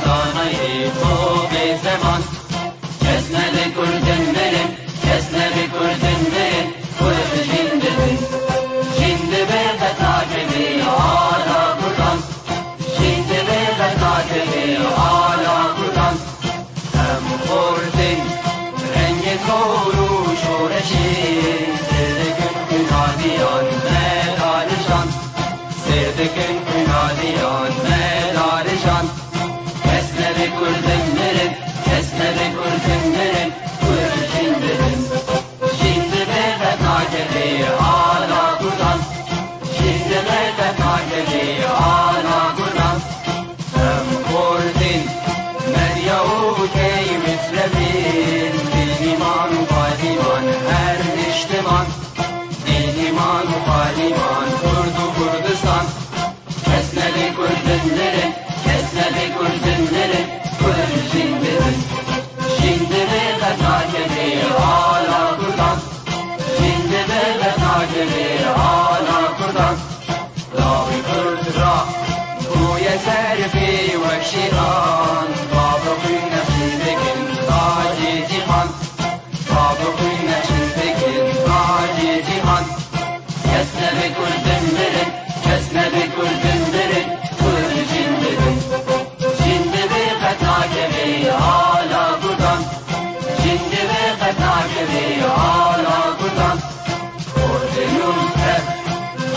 دانای خوب زمان کسنه بکردن برن کسنه بکردن برن kurd jindedin jinde be betakebi ala kurdan jinde be betakebi ala kurdan hem kurdin rengi koru şoreşin serdekün günadiyan medarişan serdekün günadiyan medarişan kesne be kurdin verin kesne be kurdin verin kurd jindedin hala kurdan şimdi mevletakebi hala kurdan hem kurdin meryavukey müsrefin din iman paliman her niştiman din iman paliman kurdu kurdistan kesneli kurdinlerin kesneli kurdinlerin kurd jindedin şimdi mevletakebi hala kurdan Acemi hala kurdan Davi kurd ra Kuye serfi ve şiran Babı kuyne çindekin Taci cihan Babı kuyne çindekin Taci cihan Kesne be kurdinlerin Kesne be kurdinlerin Kurd jindedin Jinde be fethakebi hala kurdan Jinde be fethakebi hala kurdan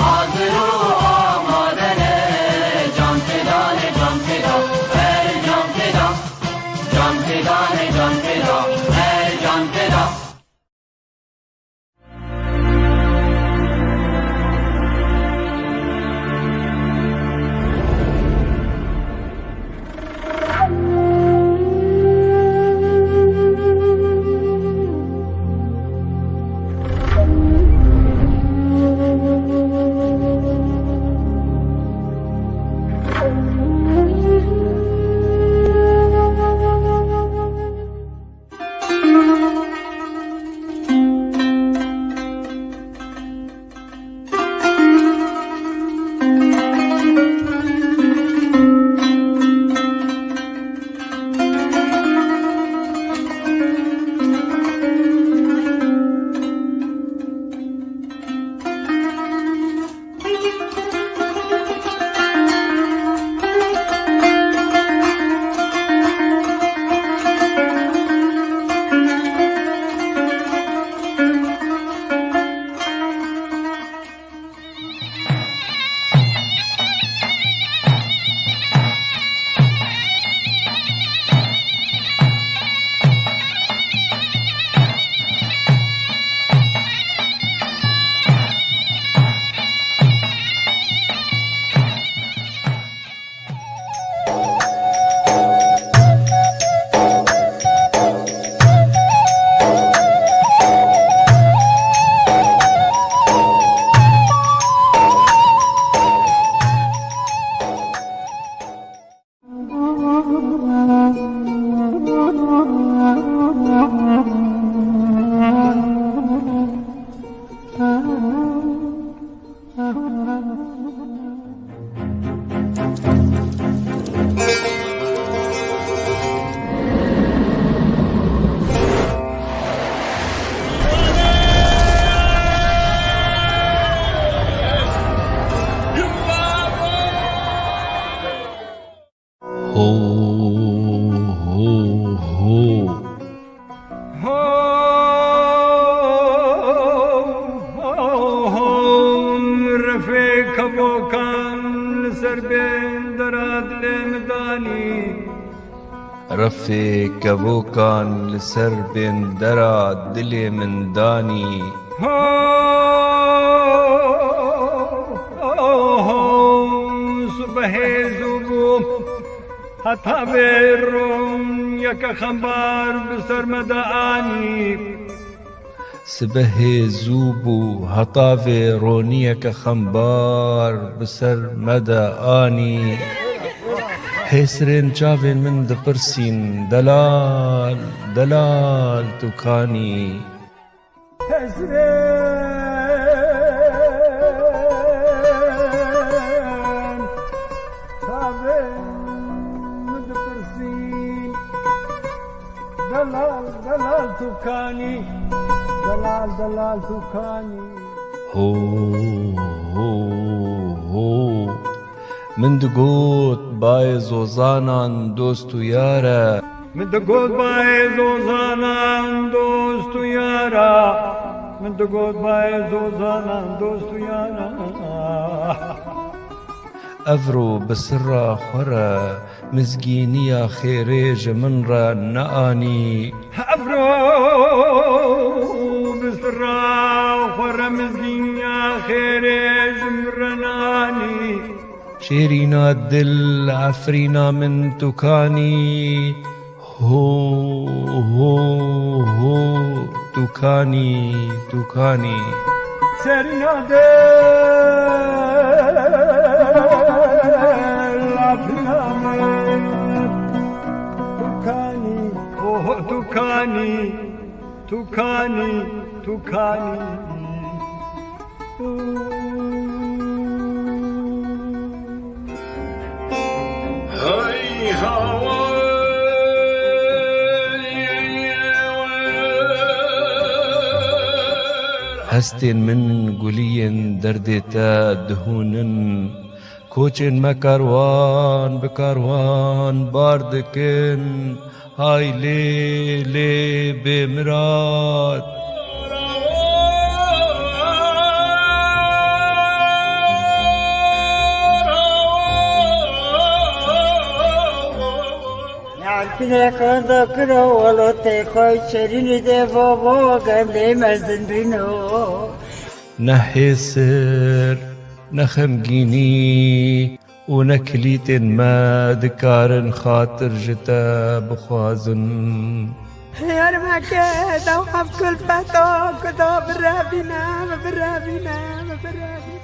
hazır ol amadene can feda ne can feda her can feda can feda ne can feda her can feda رفی کبوکان لسر بین درا دل من دانی صبح زوبو حتا بیرون یک خبر بسر مدانی سبه زوبو هطاوي رونيك خمبار بسر مدى آني حسرين جاوين من دبرسين دلال دلال تكاني حسرين جاوين من دبرسين توکانی هو هو من دگوت بای زوزانان دوست و یاره من دگوت بای زوزانان دوست و یارا من دگوت بای زوزانان دوست و یارا افرو بسرا خورا مزگینیا خیریج من را نآنی افرو بسرا خورا مزگینیا خیریج مرنانی شیرینا دل عفرینا من توکانی هو هو توکانی توکانی شیرینا دل عفرینا من توکانی اوه توکانی توکانی توکانی هستين من قليين دردتا دهونن كوچن ما كاروان بكاروان باردكن هاي لي بمراد Pine kanda kro walo te koi cherini de bobo gande mazdin bino. نحسر نخمگینی و نکلیت ما دکارن خاطر جتا بخوازن Yar makke da haf kul pato kudo berabina berabina berabina.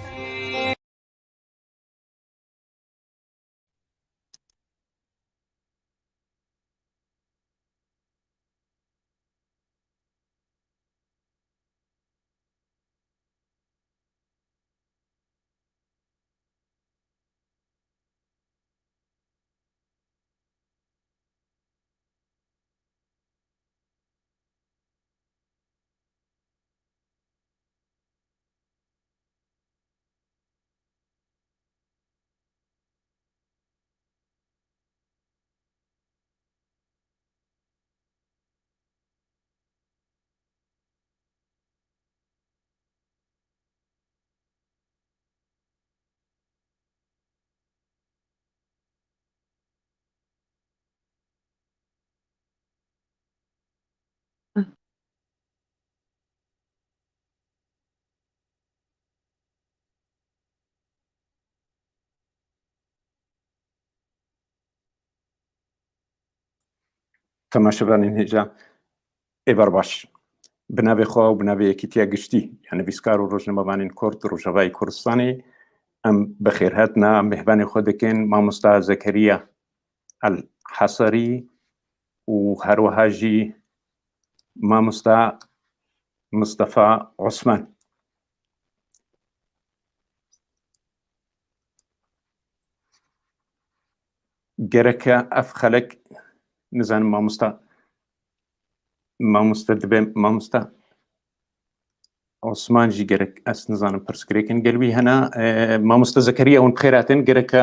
تەماشەبانین هێجا ئێبەر باش بناوێ خوا و بناوێ یەکیتیا گشتی یعنی بیسکار و ڕۆژنەمەوانین کورد ڕۆژەڤای کوردستانی ئەم بەخێرهاتنا میهبانی خۆ دەکەین مامۆستا زەکەریا الحەسەری و هەروەهاژی مامۆستا مستەفا عوسمان گەرەکە ئەف خەلک نزانم مامۆستا دەبێ مامۆستا عوسمانجی گەرەک ئەس نزانم پرسکرێکن گەلوی هەنا مامۆستا زەکەریا ون بخێراتن گەرەکە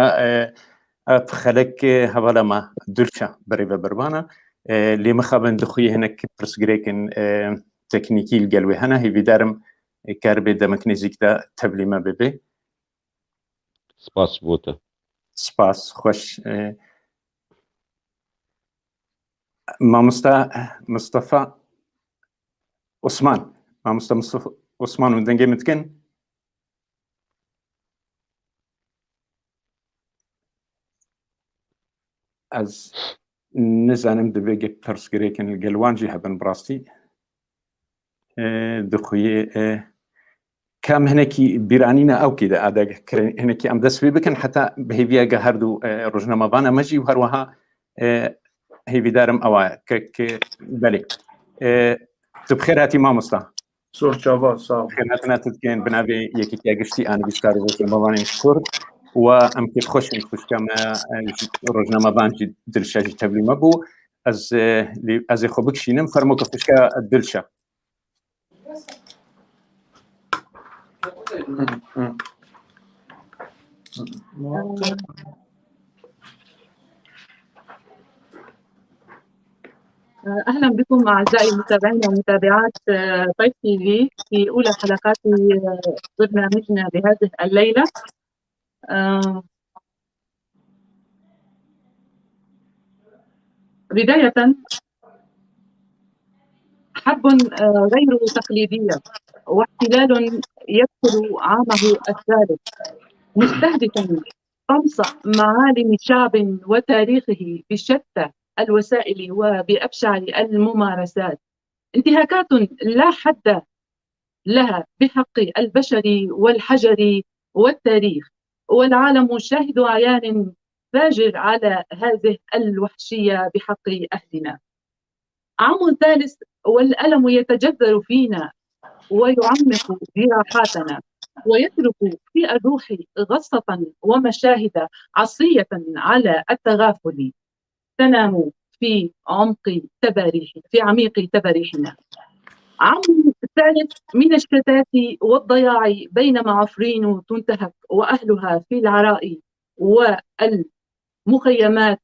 ئەف خەلک هەڤەلەما دولچە بەرێ بەربانە لێمە خەبن دخوی هەنەک پرسگرێکن تەکنیکی گەلوێ هەنا هیویدارم کار بێ دەمەک نێزیکدا تەبلیمە ببێ سپاس بۆتە سپاس خۆش مامۆستا مستەفا عوسمان مامۆستا مستەفا عوسمان و دەنگێ متکن ئەز نزانم دەبێ پرسگرێکن گەلوانجی هەبن بڕاستی دخویێ کام هەنێکی بیرانینە ئەوکیدا ئاداگەکردن هەنێکی ئەم دەست پێ بکەن حتا بەهێویەگە هەردوو ڕۆژنەمەوانە مەژی و هەروەها هیویدارم ئەوایە بەێ تو بخێر هاتی مامۆستا زۆر چاوا ساڵ خێناتناتت بکەن بنابێ یەکێکیا گشتی ئانویستکار و ڕۆژنەمەوانی کورد و ئەم پێ خۆشن خوشکەمە ڕۆژنامەبانجی دلشەژی تەبلیمە بوو ئەزێ خۆ بکشینم فەرمۆکە خوشکە دلشە أهلا بكم أعزائي المتابعين ومتابعات طيف تي في في أولى حلقات برنامجنا بهذه الليلة. بداية، حرب غير تقليدية واحتلال يدخل عامه الثالث مستهدفا طمس معالم شعب وتاريخه بشتى الوسائل وبأبشع الممارسات، انتهاكات لا حد لها بحق البشر والحجر والتاريخ، والعالم شاهد عيان فاجر على هذه الوحشية بحق أهلنا. عام ثالث والألم يتجذر فينا ويعمق جراحاتنا ويترك في الروح غصة ومشاهد عصية على التغافل تنام في عميق تباريحنا. عام ثالث من الشتات والضياع بينما عفرين تنتهك وأهلها في العراء والمخيمات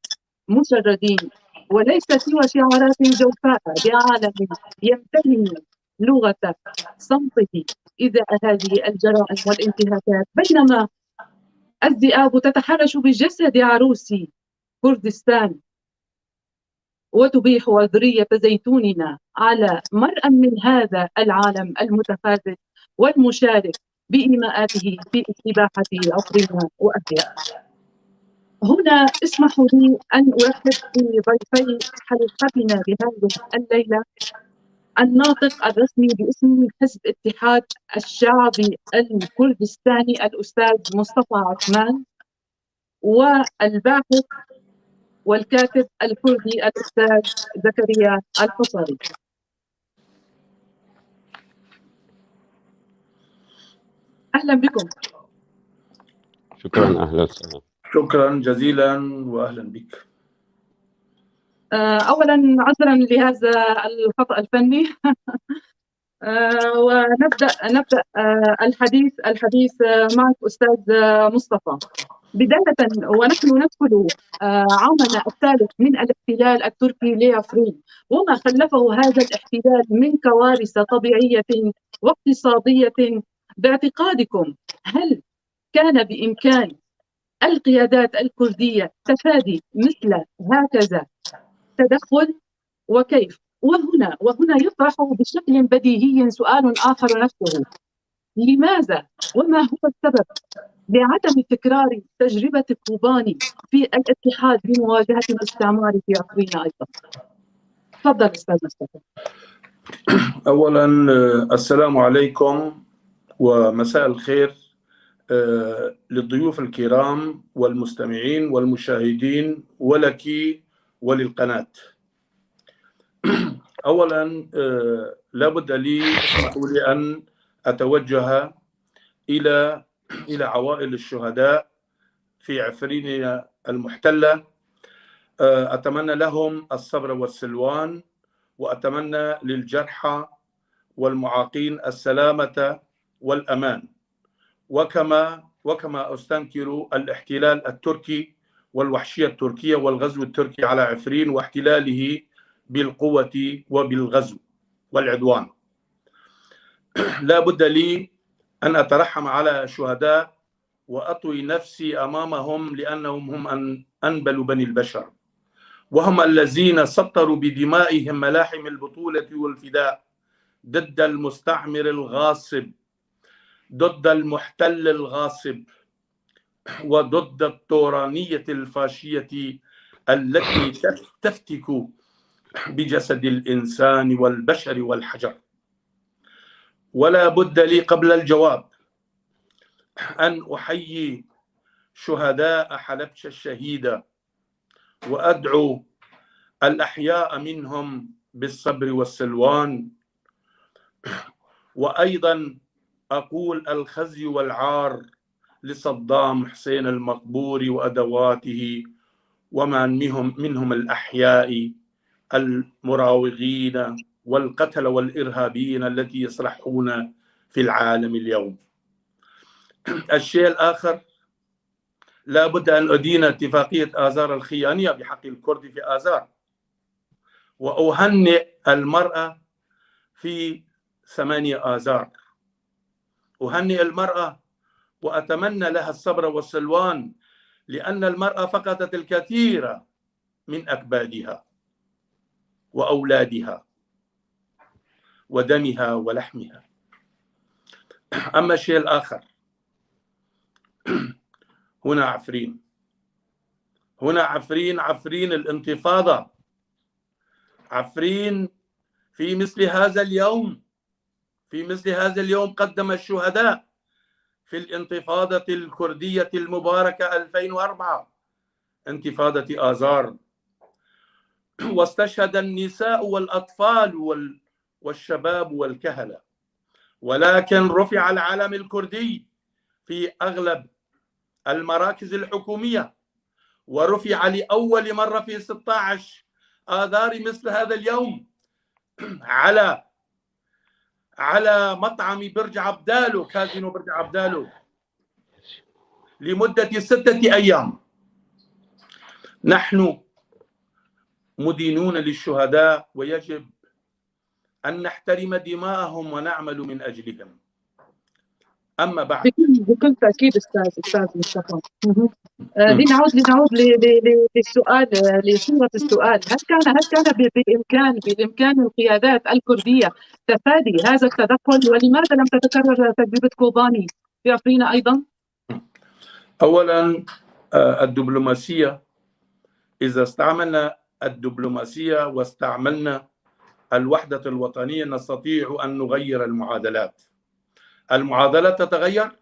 مشردين، وليس سوى شعارات جوفاء بعالم يمتهن لغة صمته إذا هذه الجرائم والانتهاكات، بينما الذئاب تتحرش بجسد عروس كردستان وتبيح ذرية زيتوننا على مرأى من هذا العالم المتخاذل والمشارك بإيماءاته في استباحة عفرنا وأهلها. هنا اسمحوا لي أن أرحب بضيفي حلقتنا بهذه الليلة، الناطق الرسمي باسم حزب اتحاد الشعب الكردستاني الأستاذ مصطفى عثمان، والباحث والكاتب الكردي الأستاذ زكريا الحصري. أهلا بكم. شكرا، أهلا وسهلا. شكرا جزيلا وأهلا بك. أولا عذرا لهذا الخطأ الفني. ونبدأ الحديث معك أستاذ مصطفى. بداية، ونحن ندخل عامنا الثالث من الاحتلال التركي لعفرين وما خلفه هذا الاحتلال من كوارث طبيعية واقتصادية، باعتقادكم هل كان بإمكان القيادات الكردية تفادي مثل هكذا تدخل، وكيف؟ وهنا يطرح بشكل بديهي سؤال آخر نفسه: لماذا وما هو السبب لعدم تكرار تجربة كوباني في الاتحاد بمواجهة الاستعمار في عفرين أيضا؟ تفضل أستاذ مصطفى. أولا السلام عليكم ومساء الخير للضيوف الكرام والمستمعين والمشاهدين ولك وللقناة. أولا لابد لي أن أتوجه إلى عوائل الشهداء في عفرين المحتلة. أتمنى لهم الصبر والسلوان، وأتمنى للجرحى والمعاقين السلامة والأمان، وكما أستنكر الاحتلال التركي والوحشية التركية والغزو التركي على عفرين واحتلاله بالقوة وبالغزو والعدوان. لا بد لي أن أترحم على الشهداء وأطوي نفسي أمامهم، لأنهم هم أنبل بني البشر، وهم الذين سطروا بدمائهم ملاحم البطولة والفداء ضد المستعمر الغاصب، ضد المحتل الغاصب، وضد الطورانية الفاشية التي تفتك بجسد الإنسان والبشر والحجر. ولا بد لي قبل الجواب أن أحيي شهداء حلبشة الشهيدة وأدعو الأحياء منهم بالصبر والسلوان، وأيضا أقول الخزي والعار لصدام حسين المقبور وأدواته ومن منهم الأحياء المراوغين والقتل والإرهابيين التي يصرحون في العالم اليوم. الشيء الآخر، لا بد أن أدين اتفاقية آذار الخيانية بحق الكرد في آذار، وأهنئ المرأة في 8 آذار. أهنئ المرأة وأتمنى لها الصبر والسلوان، لأن المرأة فقدت الكثير من أكبادها وأولادها ودمها ولحمها. أما الشيء الآخر، هنا عفرين، هنا عفرين الانتفاضة، عفرين في مثل هذا اليوم قدم الشهداء في الانتفاضة الكردية المباركة 2004، انتفاضة آذار، واستشهد النساء والأطفال والشباب والكهنة، ولكن رفع العلم الكردي في أغلب المراكز الحكومية، ورفع لأول مرة في 16 آذار مثل هذا اليوم على مطعم برج عبدالو، كازينو برج عبدالو، لمدة 6 أيام. نحن مدينون للشهداء، ويجب أن نحترم دماءهم ونعمل من أجلهم. أما بعد، بكل تأكيد أستاذ مصطفى. لنعود للسؤال، لصورة السؤال، هل كان بالإمكان القيادات الكردية تفادي هذا التدخل، ولماذا لم تتكرر تجربة كوباني في عفرين أيضا؟ أولا الدبلوماسية، إذا استعملنا الدبلوماسية واستعملنا الوحدة الوطنية نستطيع أن نغير المعادلات. المعادلات تتغير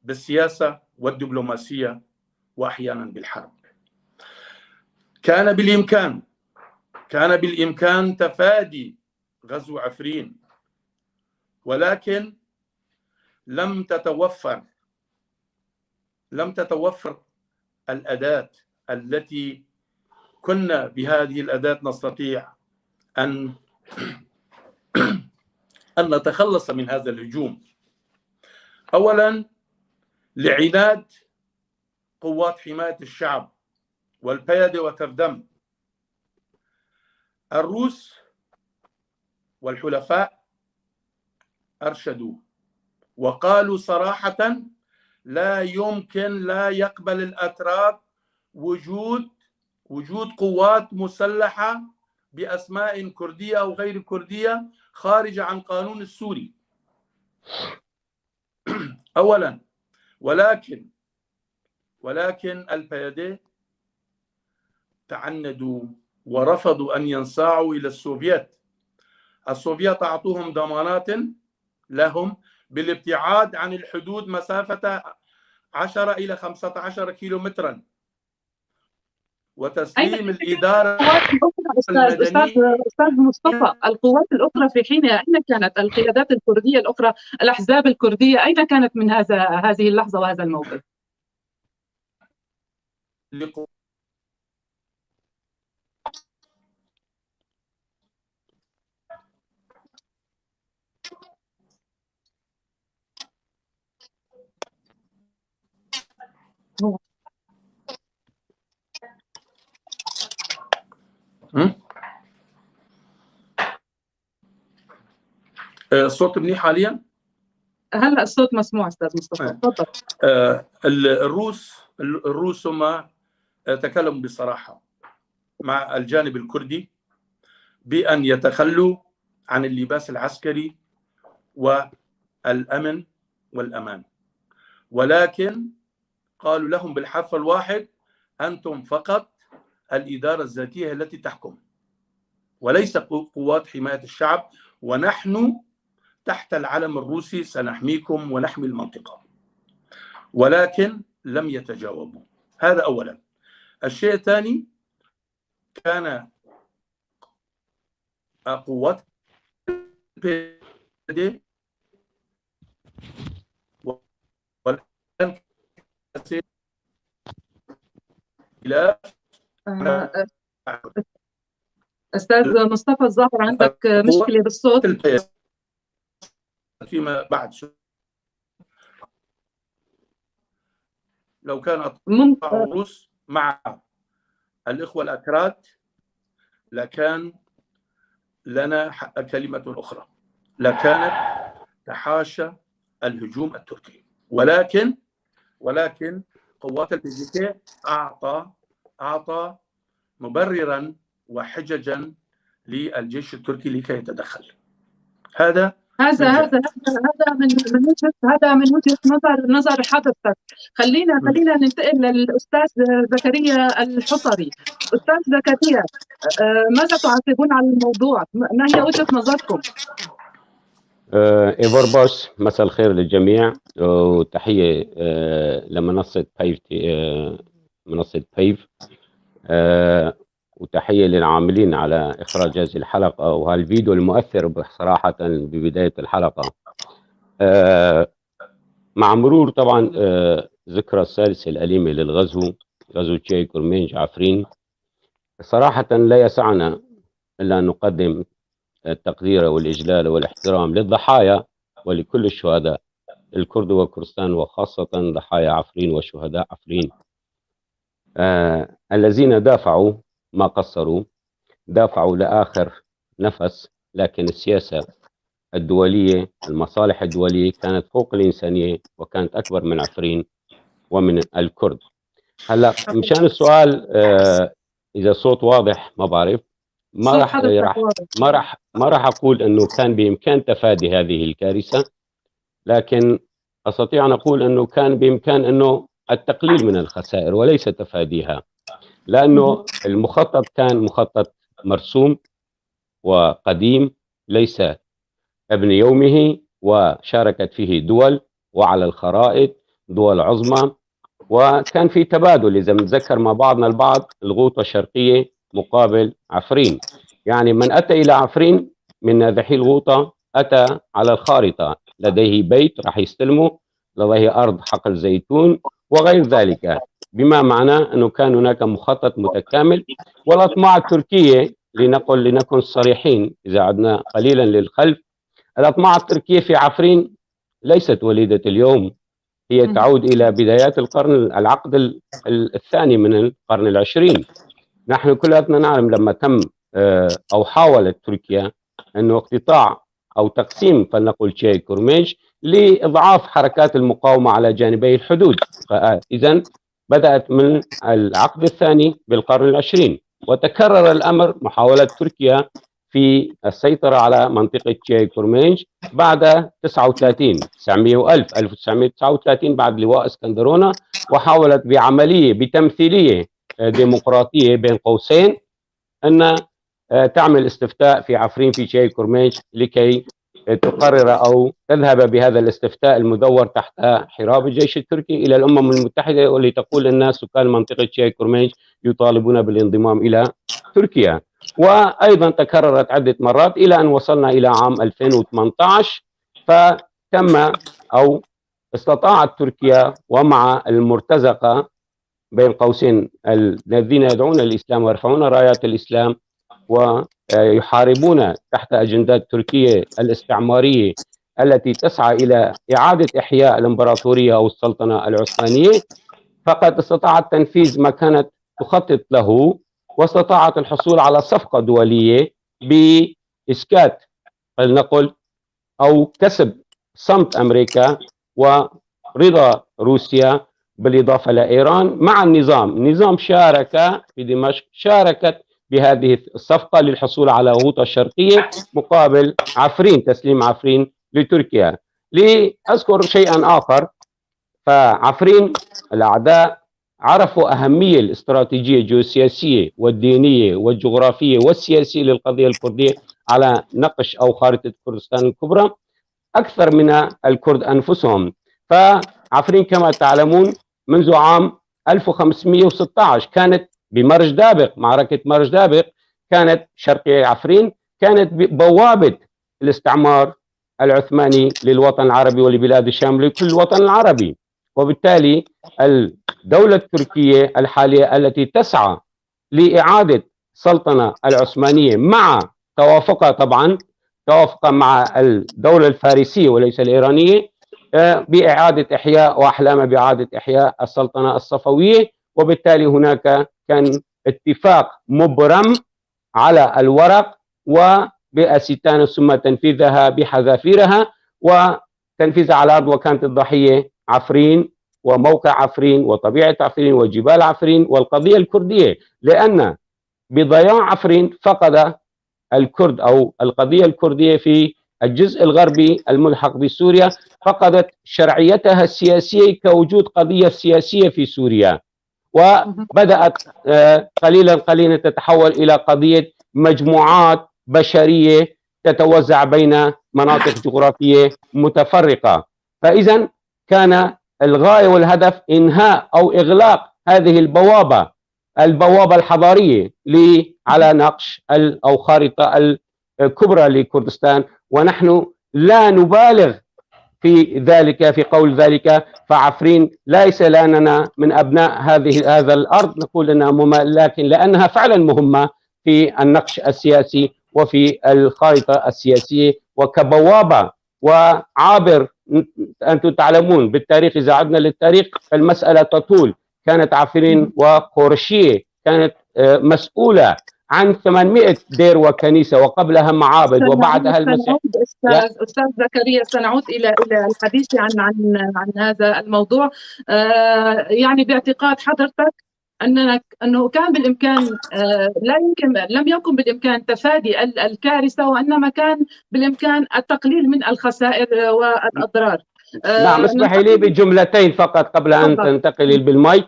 بالسياسة والدبلوماسية وأحيانا بالحرب. كان بالإمكان تفادي غزو عفرين، ولكن لم تتوفر الأداة التي كنا بهذه الأداة نستطيع أن نتخلص من هذا الهجوم. أولا، لعناد قوات حماية الشعب والبيادة وتردم، الروس والحلفاء أرشدوا وقالوا صراحة لا يقبل الأتراك وجود قوات مسلحة بأسماء كردية أو غير كردية خارجة عن قانون السوري. أولا، ولكن البيادة تعندوا ورفضوا أن ينصاعوا إلى السوفيت أعطوهم ضمانات لهم بالابتعاد عن الحدود مسافة 10 إلى 15 كيلومترا، وتسليم الإدارة أستاذ مصطفى، القوات الأخرى في حينها أين كانت؟ القيادات الكردية الأخرى، الأحزاب الكردية أين كانت من هذه اللحظة وهذا الموقف؟ الصوت منيح حاليا؟ هلا الصوت مسموع أستاذ مصطفى، تفضل. الروس هم تكلموا بصراحة مع الجانب الكردي بأن يتخلوا عن اللباس العسكري والأمن والأمان، ولكن قالوا لهم بالحرف الواحد: أنتم فقط الإدارة الذاتية التي تحكم، وليس قوات حماية الشعب، ونحن تحت العلم الروسي سنحميكم ونحمي المنطقة. ولكن لم يتجاوبوا. هذا أولا. الشيء الثاني، كان قوات أستاذ مصطفى الظاهر عندك مشكلة بالصوت. فيما بعد لو كان ممكن الروس مع الإخوة الأكراد لكان لنا كلمة أخرى، لكانت تحاشى الهجوم التركي. ولكن قوات البيجيكي أعطى مبررا وحججا للجيش التركي لكي يتدخل. هذا من وجهة نظر حضرتك. خلينا ننتقل للأستاذ زكريا الحصري. أستاذ زكريا، ماذا تعقبون على الموضوع؟ ما هي وجهة نظركم؟ إيفور بوش، مساء الخير للجميع وتحية لمنصة بايف وتحية للعاملين على إخراج هذه الحلقة وهالفيديو المؤثر بصراحة ببداية الحلقة. مع مرور طبعا ذكرى الثالثة الأليمة للغزو، غزو تشاي كورمينج عفرين، صراحة لا يسعنا إلا أن نقدم التقدير والإجلال والاحترام للضحايا ولكل الشهداء الكرد وكردستان، وخاصة ضحايا عفرين وشهداء عفرين الذين دافعوا ما قصروا، دافعوا لآخر نفس، لكن السياسة الدولية، المصالح الدولية كانت فوق الإنسانية وكانت أكبر من عفرين ومن الكرد. هلا مشان السؤال إذا صوت واضح ما بعرف، ما راح أقول أنه كان بإمكان تفادي هذه الكارثة، لكن أستطيع أن أقول أنه كان بإمكان أنه التقليل من الخسائر وليس تفاديها، لأنه المخطط كان مخطط مرسوم وقديم ليس ابن يومه، وشاركت فيه دول وعلى الخرائط دول عظمى، وكان في تبادل إذا نتذكر مع بعضنا البعض الغوطة الشرقية مقابل عفرين. يعني من أتى إلى عفرين من نازحي الغوطة أتى على الخارطة، لديه بيت راح يستلمه، لديه أرض حقل زيتون وغير ذلك، بما معناه أنه كان هناك مخطط متكامل. والأطماع التركية لنكن صريحين إذا عدنا قليلا للخلف، الأطماع التركية في عفرين ليست وليدة اليوم، هي تعود إلى بدايات العقد الثاني من القرن العشرين. نحن كلنا نعلم لما تم أو حاولت تركيا أنه اقتطاع أو تقسيم فلنقل تشاي كورمينج لإضعاف حركات المقاومة على جانبي الحدود، فإذا بدأت من العقد الثاني بالقرن العشرين، وتكرر الأمر محاولة تركيا في السيطرة على منطقة تشاي كورمينج بعد 1939 بعد لواء اسكندرونة، وحاولت بعملية بتمثيلية ديمقراطية بين قوسين أن تعمل استفتاء في عفرين في تشاي كورمينج لكي تقرر أو تذهب بهذا الاستفتاء المدور تحت حراب الجيش التركي إلى الأمم المتحدة، ولتقول الناس سكان منطقة تشاي كورمينج يطالبون بالانضمام إلى تركيا. وأيضا تكررت عدة مرات إلى أن وصلنا إلى عام 2018، فتم أو استطاعت تركيا ومع المرتزقة بين قوسين الذين يدعون الإسلام ويرفعون رايات الإسلام ويحاربون تحت أجندات تركيا الاستعمارية التي تسعى إلى إعادة إحياء الإمبراطورية أو السلطنة العثمانية، فقد استطاعت تنفيذ ما كانت تخطط له، واستطاعت الحصول على صفقة دولية بإسكات فلنقل أو كسب صمت أمريكا ورضا روسيا بالإضافة لإيران مع النظام شارك في دمشق، شاركت بهذه الصفقة للحصول على غوطة شرقية مقابل عفرين، تسليم عفرين لتركيا. لأذكر شيئا آخر، فعفرين الأعداء عرفوا أهمية الاستراتيجية الجيوسياسية والدينية والجغرافية والسياسية للقضية الكردية على نقش أو خارطة كردستان الكبرى أكثر من الكرد أنفسهم. فعفرين كما تعلمون منذ عام 1516 كانت بمرج دابق، معركة مرج دابق كانت شرقية عفرين كانت بوابة الاستعمار العثماني للوطن العربي ولبلاد الشام لكل الوطن العربي. وبالتالي الدولة التركية الحالية التي تسعى لإعادة السلطنة العثمانية مع توافقها طبعا توافقا مع الدولة الفارسية وليس الإيرانية، بإعادة إحياء وأحلام بإعادة إحياء السلطنة الصفوية. وبالتالي هناك كان اتفاق مبرم على الورق وبأستانة ثم تنفيذها بحذافيرها وتنفيذها على الأرض. وكانت الضحية عفرين وموقع عفرين وطبيعة عفرين وجبال عفرين والقضية الكردية، لأن بضياع عفرين فقد الكرد أو القضية الكردية في الجزء الغربي الملحق بسوريا فقدت شرعيتها السياسية كوجود قضية سياسية في سوريا، وبدأت قليلا قليلا تتحول إلى قضية مجموعات بشرية تتوزع بين مناطق جغرافية متفرقة. فإذا كان الغاية والهدف إنهاء أو إغلاق هذه البوابة الحضارية على نقش أو خارطة الكبرى لكردستان. ونحن لا نبالغ في ذلك في قول ذلك، فعفرين ليس لأننا من أبناء هذا الأرض نقول أنها مهمة، لكن لأنها فعلا مهمة في النقش السياسي وفي الخارطة السياسية وكبوابة وعابر. أنتم تعلمون بالتاريخ، إذا عدنا للتاريخ المسألة تطول. كانت عفرين وقورشية كانت مسؤولة عن 800 دير وكنيسة وقبلها معابد وبعدها المسيح. أستاذ زكريا، سنعود إلى الحديث عن هذا الموضوع. يعني باعتقاد حضرتك أنه كان بالإمكان لم يكن بالإمكان تفادي الكارثة، وإنما كان بالإمكان التقليل من الخسائر والأضرار. نعم، اسمح لي بجملتين فقط قبل أن تنتقل بالمايك.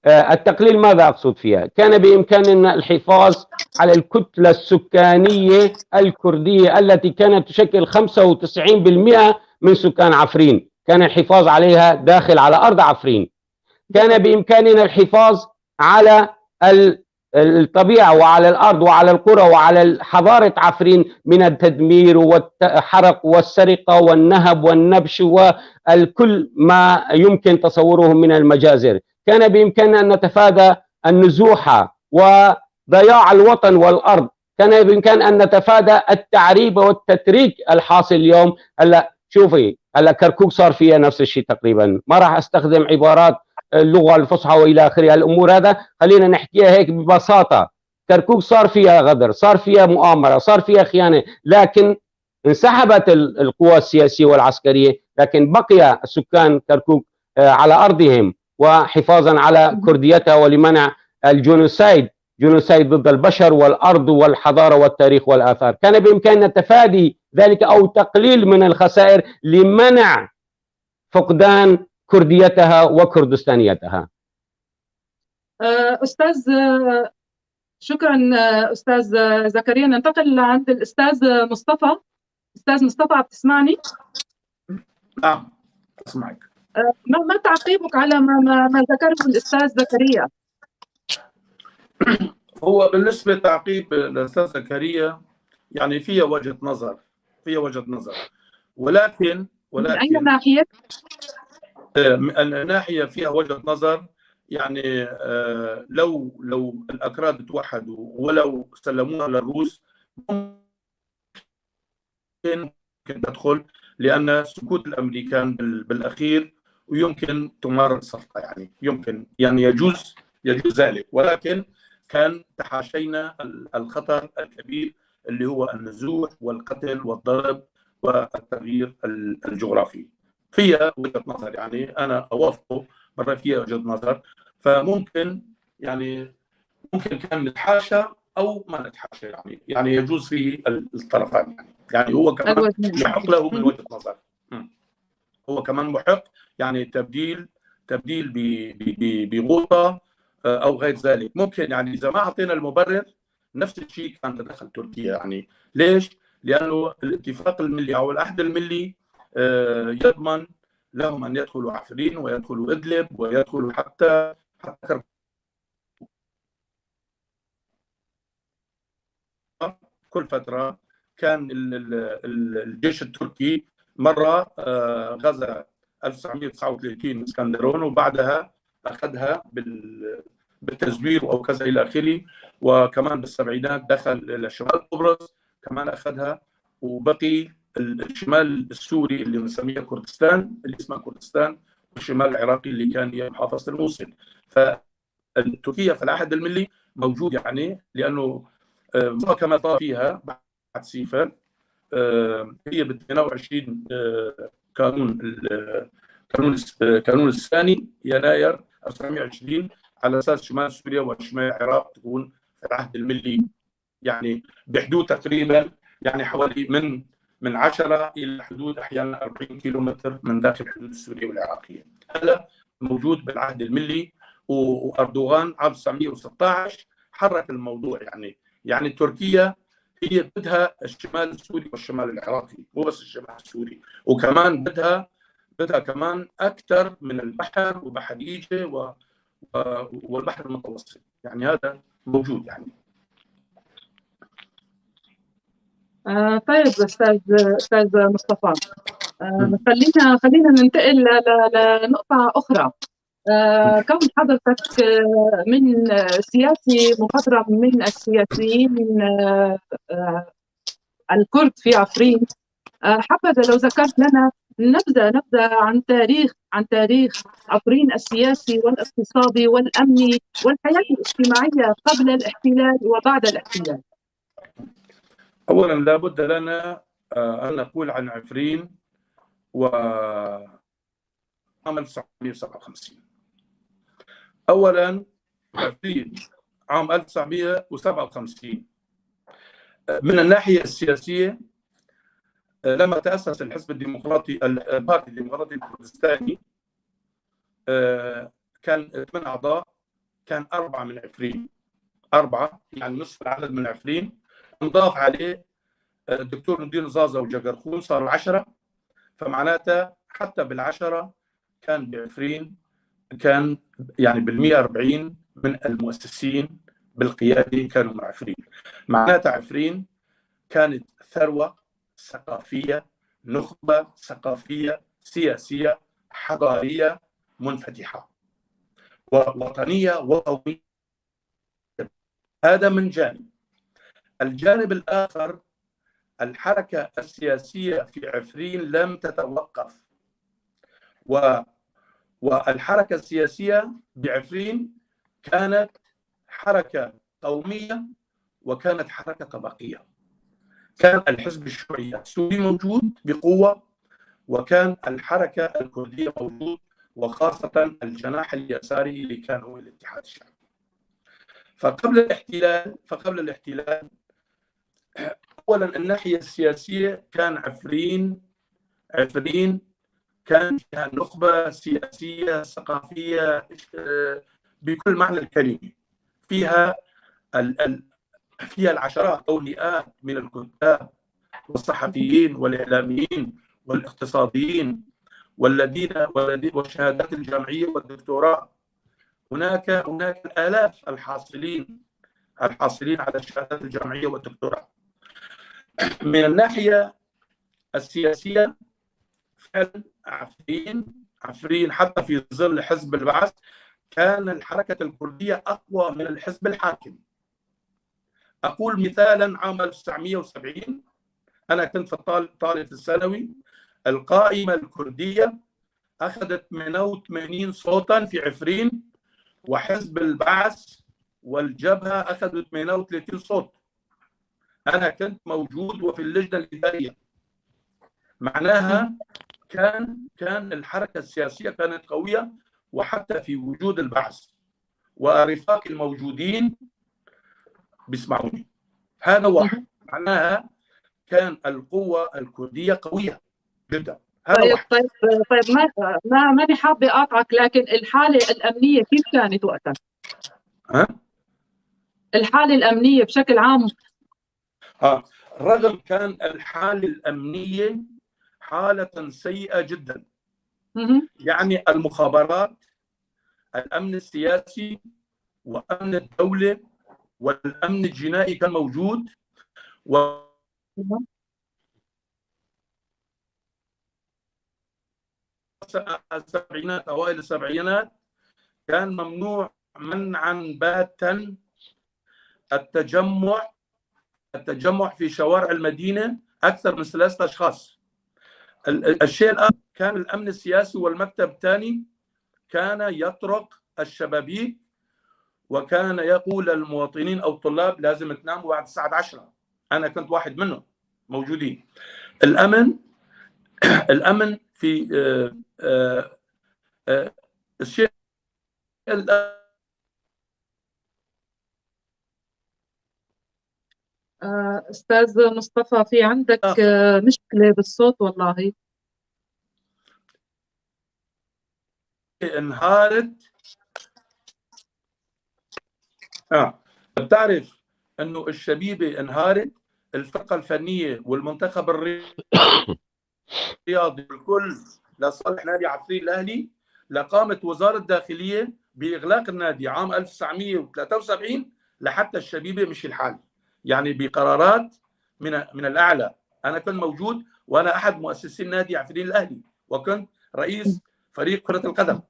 التقليل ماذا أقصد فيها؟ كان بإمكاننا الحفاظ على الكتلة السكانية الكردية التي كانت تشكل 95% من سكان عفرين، كان الحفاظ عليها داخل على أرض عفرين. كان بإمكاننا الحفاظ على الطبيعة وعلى الأرض وعلى القرى وعلى حضارة عفرين من التدمير والحرق والسرقة والنهب والنبش والكل ما يمكن تصوره من المجازر. كان بإمكاننا أن نتفادى النزوح وضياع الوطن والأرض. كان بإمكان أن نتفادى التعريب والتتريك الحاصل اليوم. هلا شوفي، هلا كركوك صار فيها نفس الشيء تقريبا. ما راح أستخدم عبارات اللغة الفصحى وإلى آخره. الأمور هذا خلينا نحكيها هيك ببساطة. كركوك صار فيها غدر، صار فيها مؤامرة، صار فيها خيانة، لكن انسحبت القوى السياسية والعسكرية، لكن بقي سكان كركوك على أرضهم وحفاظا على كرديتها ولمنع الجنوسايد ضد البشر والأرض والحضارة والتاريخ والآثار. كان بإمكاننا تفادي ذلك أو تقليل من الخسائر لمنع فقدان كرديتها وكردستانيتها. أستاذ شكرا أستاذ زكريا. ننتقل عند الأستاذ مصطفى. أستاذ مصطفى، عم تسمعني؟ نعم أسمعك. ما تعقيبك على ما ذكره الأستاذ زكريا؟ هو بالنسبة تعقيب الأستاذ زكريا يعني فيها وجهة نظر، ولكن من أي ناحية؟ الناحية فيها وجهة نظر. يعني لو الأكراد توحدوا ولو سلموها للروس ممكن تدخل، لأن سكوت الأمريكان بالأخير ويمكن تمرر صفقة. يعني يمكن يجوز ذلك، ولكن كان تحاشينا الخطر الكبير اللي هو النزوح والقتل والضرب والتغيير الجغرافي. فيها وجهة نظر، يعني أنا أوافقه، مرة فيها وجهة نظر. فممكن ممكن كان نتحاشى أو ما نتحاشى، يعني يجوز فيه الطرفين. يعني هو كمان يحق له من وجهة نظر، هو كمان محق، يعني تبديل بغوطة أو غير ذلك. ممكن يعني إذا ما أعطينا المبرر نفس الشيء كان تدخل تركيا. يعني ليش؟ لأنه الاتفاق الملي أو العهد الملي يضمن لهم أن يدخلوا عفرين ويدخلوا إدلب ويدخلوا حتى كل فترة. كان الجيش التركي مرة غزا 1939 اسكندرون، وبعدها أخذها بالتزوير أو كذا إلى آخره. وكمان بالسبعينات دخل إلى شمال قبرص كمان أخذها، وبقي الشمال السوري اللي بنسميه كردستان، اللي اسمه كردستان، والشمال العراقي اللي كان هي محافظه الموصل. فتركيا في العهد الملي موجود يعني، لانه كما طار فيها بعد سيفا هي بال 22 كانون الثاني يناير 1920 على اساس شمال سوريا وشمال العراق تكون في العهد الملي، يعني بحدود تقريبا يعني حوالي من 10 الى حدود احيانا 40 كيلومتر من داخل الحدود السوريه والعراقيه. هذا موجود بالعهد الملي، واردوغان عام 1916 حرك الموضوع يعني تركيا هي بدها الشمال السوري والشمال العراقي، مو بس الشمال السوري، وكمان بدها كمان اكثر من البحر وبحر ايجه والبحر المتوسط، يعني هذا موجود يعني. طيب استاذ مصطفى، خلينا ننتقل لنقطة أخرى. كون حضرتك من سياسي مخضرم من السياسيين الكرد في عفرين، حبذا لو ذكرت لنا نبذة عن تاريخ عفرين السياسي والاقتصادي والأمني والحياة الاجتماعية قبل الاحتلال وبعد الاحتلال. أولا لابد لنا أن نقول عن عفرين وعام 1957. أولا عفرين عام 1957 من الناحية السياسية لما تأسس الحزب الديمقراطي البارتي الديمقراطي الكردستاني كان 8 أعضاء، كان 4 من عفرين، 4 يعني نصف العدد من عفرين، انضاف عليه الدكتور ندير زازا وجقرخون صاروا 10. فمعناته حتى بال10 كان بعفرين كان يعني بال140 من المؤسسين بالقيادة كانوا مع عفرين. معناته عفرين كانت ثروة ثقافية، نخبة ثقافية سياسية حضارية منفتحة ووطنية وقومية. هذا من جانب. الجانب الآخر الحركة السياسية في عفرين لم تتوقف، والحركة السياسية بعفرين كانت حركة قومية وكانت حركة طبقية. كان الحزب الشيوعي السوري موجود بقوة، وكان الحركة الكردية موجود، وخاصة الجناح اليساري اللي كان هو الاتحاد الشعبي. فقبل الاحتلال أولا الناحية السياسية كان عفرين كان فيها نخبة سياسية ثقافية بكل معنى الكلمة، فيها العشرات أو مئات من الكتاب والصحفيين والإعلاميين والاقتصاديين والشهادات الجامعية والدكتوراه. هناك آلاف الحاصلين على الشهادات الجامعية والدكتوراه. من الناحية السياسية فعلا عفرين حتى في ظل حزب البعث كان الحركة الكردية أقوى من الحزب الحاكم. أقول مثالا عام 1970 أنا كنت في طالب الثانوي، القائمة الكردية أخذت 88 صوتا في عفرين، وحزب البعث والجبهة أخذوا 38 صوت. أنا كنت موجود وفي اللجنة الإدارية. معناها كان الحركة السياسية كانت قوية، وحتى في وجود البعث ورفاق الموجودين بيسمعوني. هذا واحد. معناها كان القوة الكردية قوية جدا. طيب ماني حابة أقاطعك، لكن الحالة الأمنية كيف كانت وقتها؟ الحالة الأمنية بشكل عام. رغم كان الحالة الأمنية حالة سيئة جدا، يعني المخابرات، الأمن السياسي وأمن الدولة والأمن الجنائي كان موجود، السبعينات أوائل السبعينات كان ممنوع منعا باتا التجمع في شوارع المدينة أكثر من 3 أشخاص. الشيء الآخر كان الأمن السياسي والمكتب الثاني كان يطرق الشبابيك وكان يقول للمواطنين أو الطلاب لازم تناموا بعد الساعة 10. أنا كنت واحد منهم موجودين. الأمن في الشيء أستاذ مصطفى، في عندك مشكلة بالصوت والله. انهارت. بتعرف انه الشبيبه انهارت، الفرقه الفنيه والمنتخب الرياضي الكل لصالح نادي عفرين الاهلي، لقامت وزاره الداخليه باغلاق النادي عام 1973 لحتى الشبيبه مشي الحال، يعني بقرارات من الاعلى. انا كنت موجود وانا احد مؤسسي نادي عفرين الاهلي وكنت رئيس فريق كره القدم.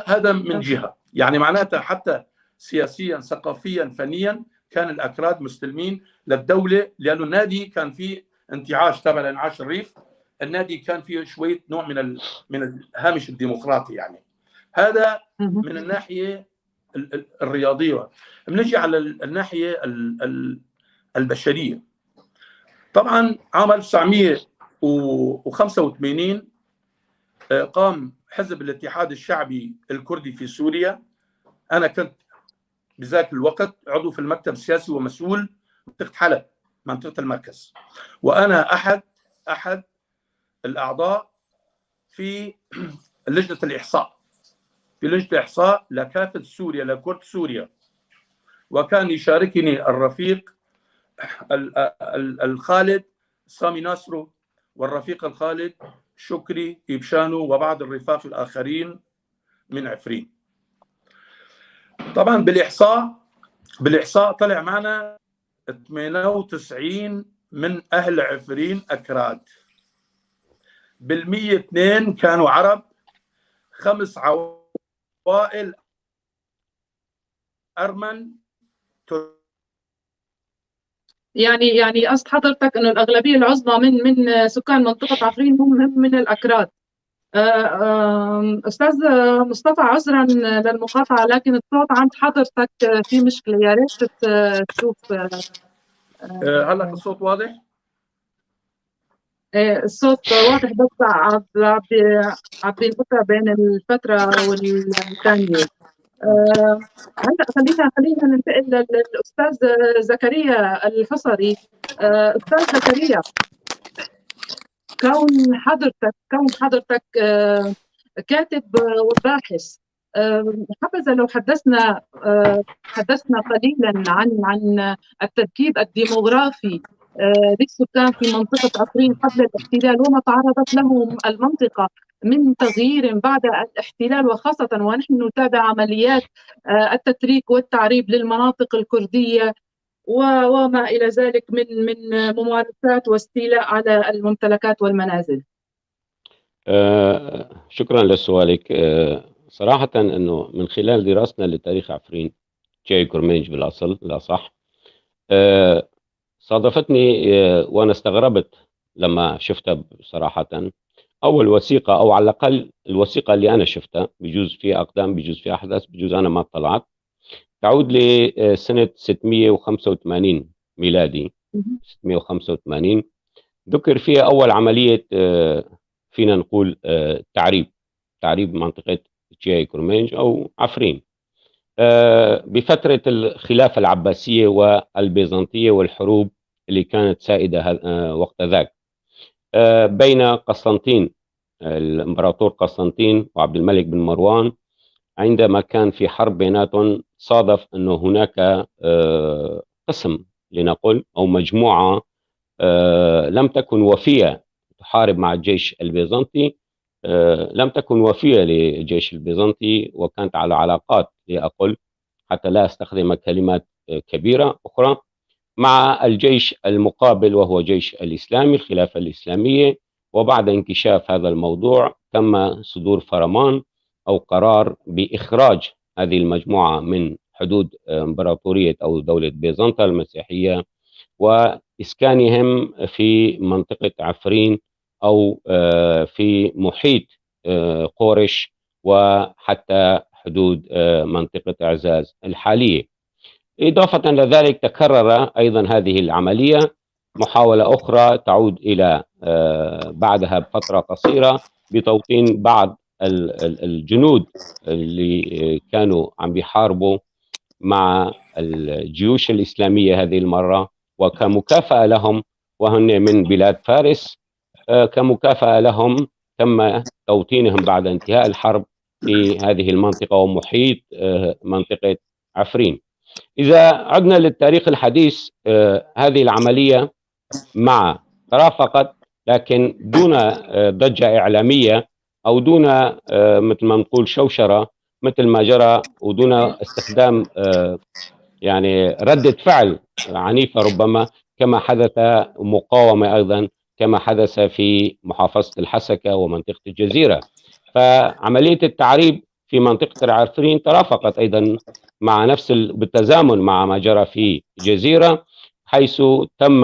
هذا من جهه، يعني معناتها حتى سياسيا ثقافيا فنيا كان الاكراد مستلمين للدوله، لانه النادي كان فيه انتعاش تبع انعاش الريف، النادي كان فيه شويه نوع من الهامش الديمقراطي. يعني هذا من الناحيه الرياضيه. بنجي على الناحيه البشريه. طبعا عام 1985 قام حزب الاتحاد الشعبي الكردي في سوريا. أنا كنت بذاك الوقت عضو في المكتب السياسي ومسؤول منطقة حلب، منطقة المركز، وأنا أحد الأعضاء في لجنة الإحصاء، في لجنة الإحصاء لكافة سوريا، لكرد سوريا. وكان يشاركني الرفيق الخالد سامي ناصرو، والرفيق الخالد شكري إبشانو، وبعض الرفاق الآخرين من عفرين. طبعا بالإحصاء طلع معنا 98 من أهل عفرين أكراد، بال102 كانوا عرب، 5 عوائل أرمن. يعني قصد حضرتك انه الاغلبيه العظمى من سكان منطقه عفرين هم من الاكراد. استاذ مصطفى، عذرا للمقاطعه، لكن الصوت عند حضرتك في مشكله، يا ريت تشوف. هلا الصوت واضح؟ الصوت واضح، بس عم بينقطع بين الفتره والثانيه. هلا خلينا ننتقل للاستاذ زكريا الحصري. استاذ زكريا، كون حضرتك كاتب وباحث، حبذا لو حدثنا قليلا عن التركيب الديموغرافي للسكان في منطقة عفرين قبل الاحتلال، وما تعرضت له المنطقة من تغيير بعد الاحتلال، وخاصة ونحن نتابع عمليات التتريك والتعريب للمناطق الكردية وما إلى ذلك من ممارسات واستيلاء على الممتلكات والمنازل. شكرا لسؤالك. صراحة أنه من خلال دراستنا لتاريخ عفرين، جاي كرمينج بالأصل الأصح، صادفتني وأنا استغربت لما شفتها صراحة. أول وثيقة، أو على الأقل الوثيقة اللي أنا شفتها، بجوز فيها أقدام بجوز فيها أحداث بجوز أنا ما اطلعت، تعود لسنة 685 ميلادي. 685 ذكر فيها أول عملية فينا نقول تعريب منطقة جاي كرمينج أو عفرين بفترة الخلافة العباسية والبيزنطية والحروب اللي كانت سائدة وقت ذاك بين قسطنطين، الإمبراطور قسطنطين، وعبد الملك بن مروان. عندما كان في حرب بيناتهم، صادف أنه هناك قسم لنقل أو مجموعة لم تكن وفية تحارب مع الجيش البيزنطي، لم تكن وفية للجيش البيزنطي، وكانت على علاقات لأقل حتى لا أستخدم كلمات كبيرة أخرى مع الجيش المقابل، وهو جيش الإسلامي، الخلافة الإسلامية. وبعد انكشاف هذا الموضوع تم صدور فرمان أو قرار بإخراج هذه المجموعة من حدود إمبراطورية أو دولة بيزنطة المسيحية، وإسكانهم في منطقة عفرين أو في محيط قورش وحتى حدود منطقة أعزاز الحالية. إضافة لذلك تكرر أيضا هذه العملية محاولة أخرى تعود إلى بعدها بفترة قصيرة بتوطين بعض الجنود اللي كانوا عم بيحاربوا مع الجيوش الإسلامية هذه المرة، وكمكافأة لهم وهن من بلاد فارس، كمكافأة لهم تم توطينهم بعد انتهاء الحرب في هذه المنطقة ومحيط منطقة عفرين. إذا عدنا للتاريخ الحديث، هذه العملية ترافقت لكن دون ضجة إعلامية أو دون مثل ما نقول شوشرة مثل ما جرى، ودون استخدام يعني ردة فعل عنيفة ربما كما حدث، مقاومة أيضا كما حدث في محافظة الحسكة ومنطقة الجزيرة. فعملية التعريب في منطقة العفرين ترافقت أيضا مع بالتزامن مع ما جرى في الجزيرة، حيث تم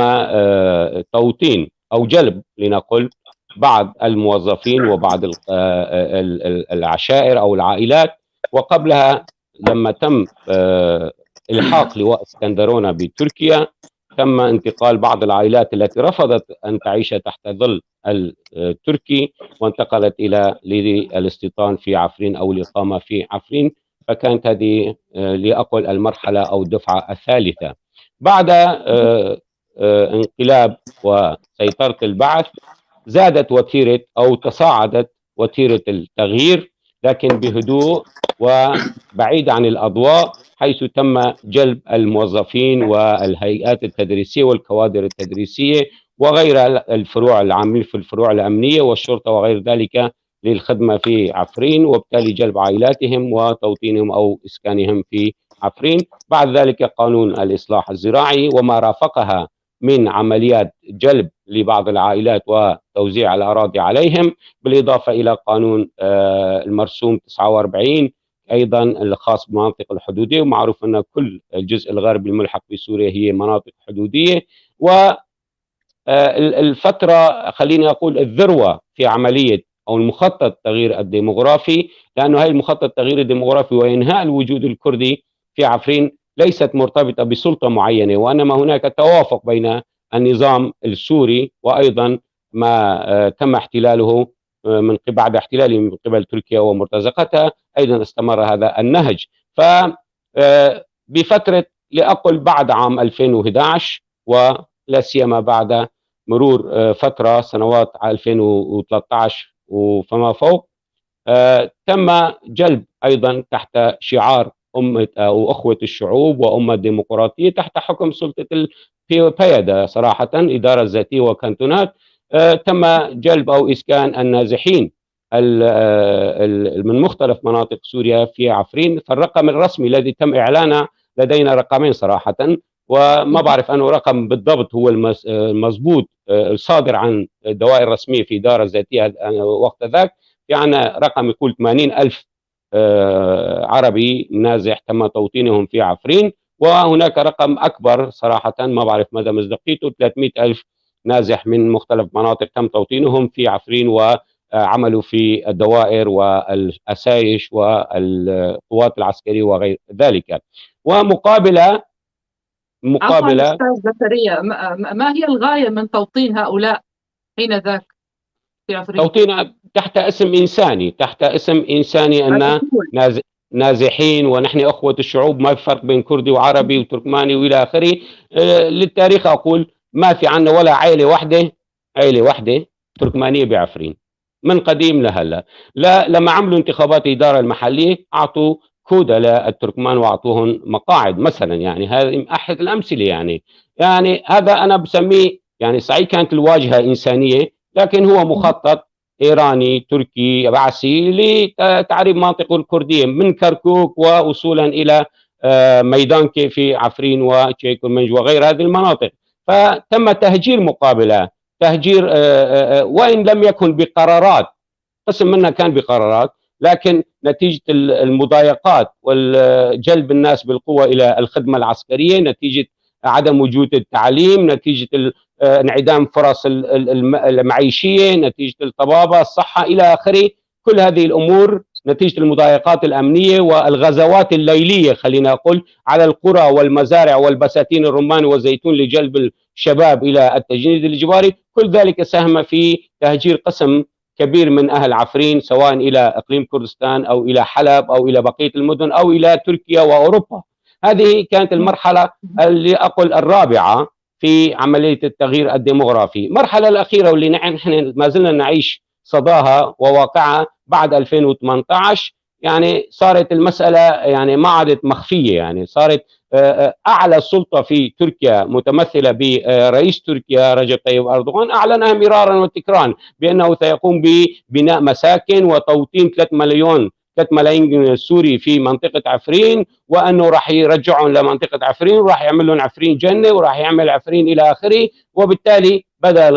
توطين أو جلب لنقل بعض الموظفين وبعض العشائر أو العائلات. وقبلها لما تم إلحاق لواء اسكندرونة بتركيا، تم انتقال بعض العائلات التي رفضت أن تعيش تحت ظل التركي وانتقلت إلى الاستيطان في عفرين أو الإقامة في عفرين. فكانت هذه لأقل المرحلة أو الدفعة الثالثة. بعد انقلاب وسيطرة البعث زادت وتيرة أو تصاعدت وتيرة التغيير، لكن بهدوء وبعيد عن الأضواء، حيث تم جلب الموظفين والهيئات التدريسية والكوادر التدريسية وغير الفروع العاملين في الفروع الأمنية والشرطة وغير ذلك للخدمة في عفرين، وبالتالي جلب عائلاتهم وتوطينهم أو إسكانهم في عفرين. بعد ذلك قانون الإصلاح الزراعي وما رافقها من عمليات جلب لبعض العائلات وتوزيع الأراضي عليهم، بالإضافة إلى قانون المرسوم 49 أيضا الخاص بمناطق الحدودية، ومعروف أن كل الجزء الغربي الملحق بسوريا هي مناطق حدودية. والفترة خليني أقول الذروة في عملية أو المخطط التغيير الديموغرافي، لأنه هاي المخطط التغيير الديموغرافي وإنهاء الوجود الكردي في عفرين ليست مرتبطة بسلطة معينة، وإنما هناك توافق بين النظام السوري وأيضا ما تم احتلاله بعد احتلاله من قبل تركيا ومرتزقتها، أيضا استمر هذا النهج. فبفترة لأقل بعد عام 2011 ولا سيما بعد مرور فترة سنوات 2013 وفما فوق، تم جلب أيضا تحت شعار أمة أو أخوة الشعوب وأمة ديمقراطية تحت حكم سلطة البيادة صراحة إدارة ذاتية وكانتونات، تم جلب أو إسكان النازحين من مختلف مناطق سوريا في عفرين. فالرقم الرسمي الذي تم إعلانه لدينا رقمين صراحة، وما بعرف أنه رقم بالضبط هو المضبوط الصادر عن دوائر رسمية في إدارة ذاتية وقت ذاك، يعني رقم يقول 80,000 عربي نازح تم توطينهم في عفرين، وهناك رقم أكبر صراحة ما بعرف مدى مصداقيته 300,000 نازح من مختلف مناطق تم توطينهم في عفرين وعملوا في الدوائر والأسايش والقوات العسكرية وغير ذلك. ومقابلة أستاذ زكريا، ما هي الغاية من توطين هؤلاء حين ذاك في عفرين؟ توطين تحت اسم إنساني أن نازحين ونحن أخوة الشعوب، ما في فرق بين كردي وعربي وتركماني وإلى آخره. للتاريخ أقول ما في عنا ولا عائلة واحدة تركمانية بعفرين من قديم لهلا. لا، لما عملوا انتخابات الإدارة المحلية أعطوا كودا للتركمان وأعطوهم مقاعد مثلا، يعني هذه أحد الأمثلة. يعني هذا أنا بسميه يعني صحيح كانت الواجهة إنسانية، لكن هو مخطط إيراني تركي بعثي لتعريب مناطق الكردية من كركوك ووصولا إلى ميدانكي في عفرين وتشيكورمنج وغير هذه المناطق. فتم تهجير مقابلة، تهجير وإن لم يكن بقرارات، قسم منها كان بقرارات، لكن نتيجة المضايقات والجلب الناس بالقوة إلى الخدمة العسكرية، نتيجة عدم وجود التعليم، نتيجة انعدام فرص المعيشية، نتيجة الطبابة، الصحة إلى آخره. كل هذه الأمور نتيجة المضايقات الأمنية والغزوات الليلية خلينا أقول على القرى والمزارع والبساتين الرمان والزيتون لجلب الشباب إلى التجنيد الإجباري. كل ذلك ساهم في تهجير قسم كبير من أهل عفرين سواء إلى إقليم كردستان أو إلى حلب أو إلى بقية المدن أو إلى تركيا وأوروبا. هذه كانت المرحلة اللي أقول الرابعة في عملية التغيير الديموغرافي. المرحلة الأخيرة واللي نحن ما زلنا نعيش صداها وواقعها بعد 2018 يعني صارت المسألة يعني ما عادت مخفية، يعني صارت أعلى سلطة في تركيا متمثلة برئيس تركيا رجب طيب أردوغان أعلنها مرارا وتكرارا بأنه سيقوم ببناء مساكن وتوطين 3 ملايين سوري في منطقة عفرين، وأنه راح يرجعهم لمنطقة عفرين وراح يعمل لهم عفرين جنة وراح يعمل عفرين إلى آخره. وبالتالي بدأ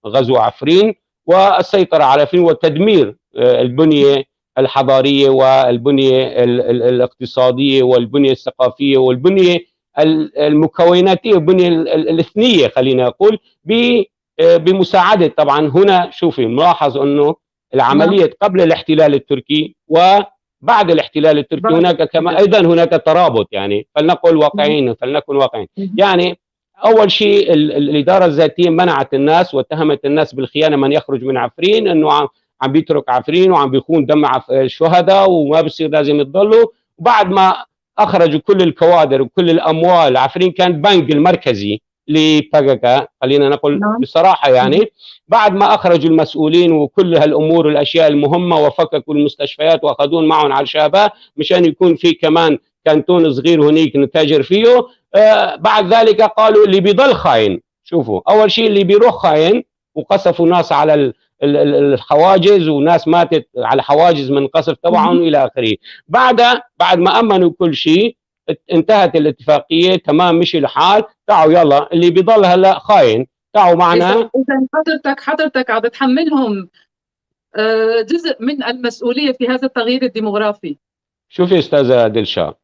غزو عفرين والسيطرة على عفرين وتدمير البنية الحضارية والبنية الاقتصادية والبنية الثقافية والبنية المكوناتية والبنية الإثنية خلينا أقول بمساعدة. طبعا هنا شوفي ملاحظ أنه العملية قبل الاحتلال التركي وبعد الاحتلال التركي هناك كما أيضا هناك ترابط، يعني فلنقل واقعيين فلنكن واقعيين. يعني أول شيء الإدارة الذاتية منعت الناس واتهمت الناس بالخيانة من يخرج من عفرين أنه عم بيترك عفرين وعم بيخون دم الشهداء وما بصير لازم يضلوا. وبعد ما أخرجوا كل الكوادر وكل الأموال، عفرين كان بنك المركزي لباكاكا خلينا نقول بصراحة، يعني بعد ما أخرجوا المسؤولين وكل هالأمور والأشياء المهمة وفككوا المستشفيات وأخذون معهم على الشباب مشان يكون في كمان كانتون صغير هنيك نتاجر فيه. بعد ذلك قالوا اللي بيضل خاين. شوفوا أول شيء اللي بيروح خاين وقصفوا ناس على الحواجز وناس ماتت على حواجز من القصف تبعهم إلى آخره. بعد ما أمنوا كل شيء انتهت الاتفاقية تمام مشي الحال. تعالوا يلا اللي بيضل هلا خاين تعالوا معنا. إذا حضرتك عم تحملهم جزء من المسؤولية في هذا التغيير الديموغرافي. شوفي أستاذة دلشا،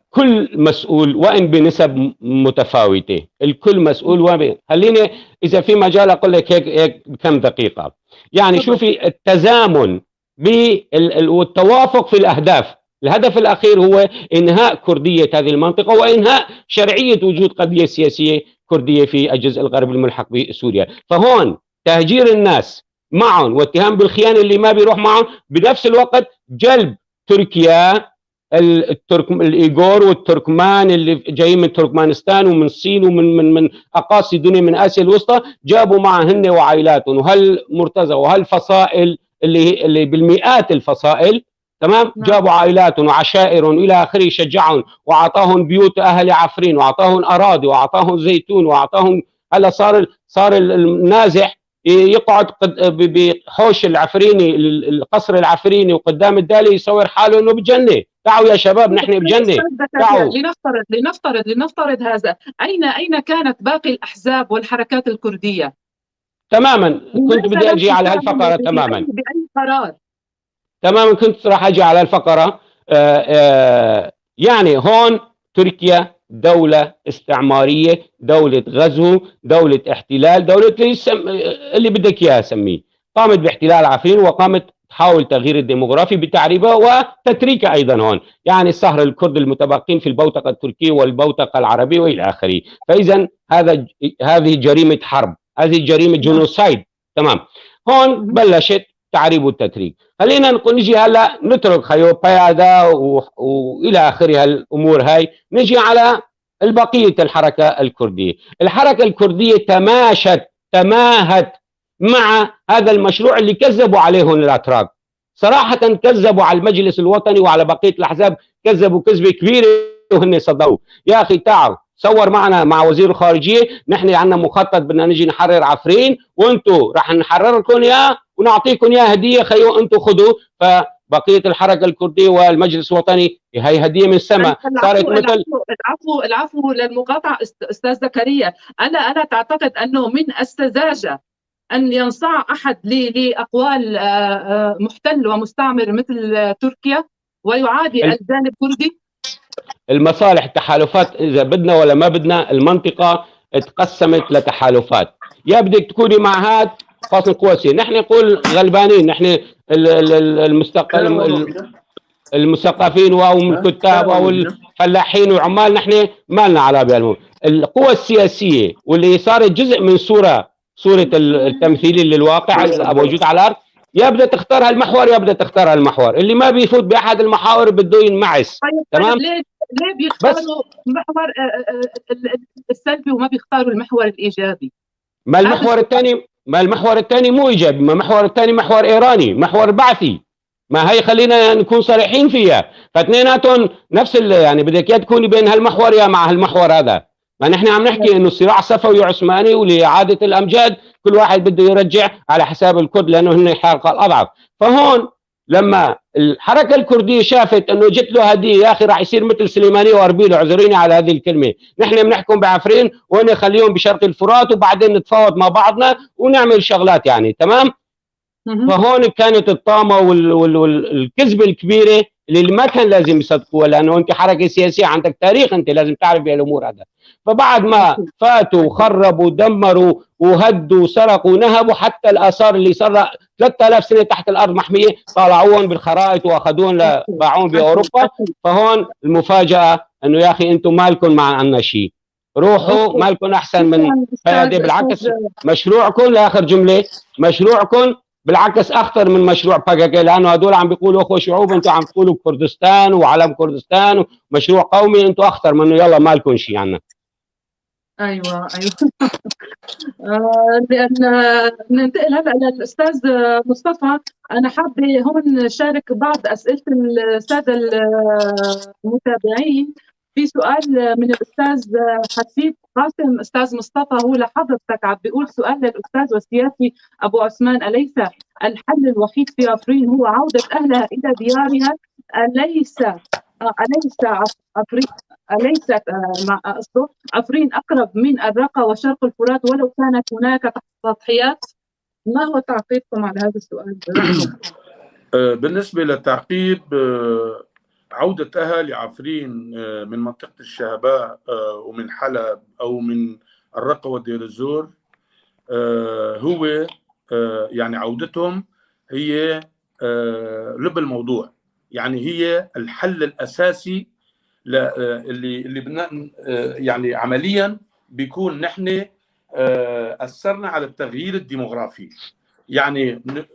كل مسؤول وإن بنسب متفاوتة، الكل مسؤول خليني إذا في مجال أقول لك هيك بكم دقيقة. يعني شوفي التزامن والتوافق في الأهداف. الهدف الأخير هو إنهاء كردية هذه المنطقة وإنهاء شرعية وجود قضية سياسية كردية في الجزء الغربي الملحق بسوريا. فهون تهجير الناس معهم واتهام بالخيانة اللي ما بيروح معهم، بنفس الوقت جلب تركيا الإيغور والتركمان اللي جايين من تركمانستان ومن الصين ومن أقاصي الدنيا من آسيا الوسطى، جابوا معهن وعائلاتهم وهالمرتزقة وهالفصائل اللي بالمئات الفصائل تمام. جابوا عائلاتهم وعشائرهم إلى آخره، شجعهم وأعطاهم بيوت أهل عفرين وأعطاهم أراضي وأعطاهم زيتون وأعطاهم. هلا صار النازح يقعد بحوش العفريني القصر العفريني وقدام الدالي يصور حاله انه بجنة. تعالوا يا شباب نحن بجنة. تعالوا لنفترض هذا. اين كانت باقي الاحزاب والحركات الكردية؟ تماما كنت بدي اجي على هالفقرة. تماما بأي قرار؟ تماما كنت راح اجي على الفقرة. يعني هون تركيا دولة استعمارية، دولة غزو، دولة احتلال، دولة اللي بدك اياه سميه. قامت باحتلال عفرين وقامت تحاول تغيير الديموغرافي بتعريبها وتتريكها ايضا هون، يعني صهر الكرد المتبقين في البوتقة التركية والبوتقة العربية والى اخره. فاذا هذه جريمة حرب، هذه جريمة جنوسايد. تمام. هون بلشت تعريب والتتريك. خلينا نجي هلا نترك خيو بيادا والى اخره الامور هاي، نجي على البقيه الحركه الكرديه. الحركه الكرديه تماهت مع هذا المشروع اللي كذبوا عليه الاتراك. صراحه كذبوا على المجلس الوطني وعلى بقيه الاحزاب، كذبوا كذبه كبيره وهن صدقوا. يا اخي تعال صور معنا مع وزير الخارجيه، نحن عندنا مخطط بدنا نجي نحرر عفرين وانتم راح نحرر لكم اياه ونعطيكم اياه هديه، خيو انتم خذوا. فبقيه الحركه الكرديه والمجلس الوطني هي هديه من السماء. صارت مثل العفو للمقاطعه استاذ زكريا. الا تعتقد انه من السذاجه ان ينصاع احد لاقوال محتل ومستعمر مثل تركيا ويعادي الجانب الكردي؟ المصالح تحالفات، اذا بدنا ولا ما بدنا المنطقه اتقسمت لتحالفات، يا بدك تكوني مع هاد خاصة قوى سياسية. نحن نقول غلبانين، نحن المثقفين او الكتاب او الفلاحين وعمال، نحن ما لنا علاقه بهالموضوع. القوى السياسيه واللي صارت جزء من صوره التمثيليه للواقع الموجود على الارض، يا بدها تختار هالمحور يا بدها تختار هالمحور، اللي ما بيفوت باحد المحاور بده ينمعس. تمام. ليه بيختاروا المحور السلبي وما بيختاروا المحور الايجابي؟ ما المحور الثاني مو ايجابي، ما المحور الثاني محور ايراني، محور بعثي. ما هي خلينا نكون صريحين فيها، فاثنيناتهم نفس يعني بدك يا تكوني بين هالمحور يا مع هالمحور هذا. ما نحن عم نحكي انه الصراع صفوي وعثماني ولإعادة الامجاد، كل واحد بده يرجع على حساب الكرد لانه هن الحلقه الاضعف. فهون لما الحركه الكرديه شافت انه جت له هديه، يا اخي راح يصير مثل سليمانيه واربيل، اعذريني على هذه الكلمه، نحن بنحكم بعفرين وهن خليهم بشرق الفرات وبعدين نتفاوض مع بعضنا ونعمل شغلات يعني. تمام. فهون كانت الطامه والكذبه الكبيره اللي ما كان لازم يصدقوها، لانه انت حركه سياسيه عندك تاريخ، انت لازم تعرف بهالامور هذا. فبعد ما فاتوا وخربوا ودمروا وهدوا وسرقوا ونهبوا، حتى الاثار اللي سرق 3000 سنه تحت الارض محميه طالعوهم بالخرائط واخذوهم باعوهم باوروبا. فهون المفاجاه انه يا اخي انتم مالكم عنا شيء، روحوا مالكم احسن من هذا، بالعكس مشروعكم، لاخر جمله، مشروعكم بالعكس اخطر من مشروع باكاكي، لانه هدول عم بيقولوا اخوه شعوب، انتم عم تقولوا كردستان وعلم كردستان ومشروع قومي، انتم اخطر منه، يلا ما لكم شيء عنا. ايوه لان ننتقل هلا للاستاذ مصطفى. انا حابه هون شارك بعض اسئله الساده المتابعين. في سؤال من الاستاذ حسيب قاسم. استاذ مصطفى هو لحضرتك عم بيقول سؤال للاستاذ والسياسي ابو عثمان: اليس الحل الوحيد في عفرين هو عوده اهلها الى ديارها؟ أليست عفرين أقرب من الرقة وشرق الفرات ولو كانت هناك تضحيات؟ ما هو تعقيبكم على هذا السؤال؟ بالنسبة للتعقيب، عودة أهالي عفرين من منطقة الشهباء ومن حلب أو من الرقة ودير الزور، هو يعني عودتهم هي لب الموضوع، يعني هي الحل الأساسي اللي بدنا يعني عمليا بيكون نحن أثرنا على التغيير الديموغرافي.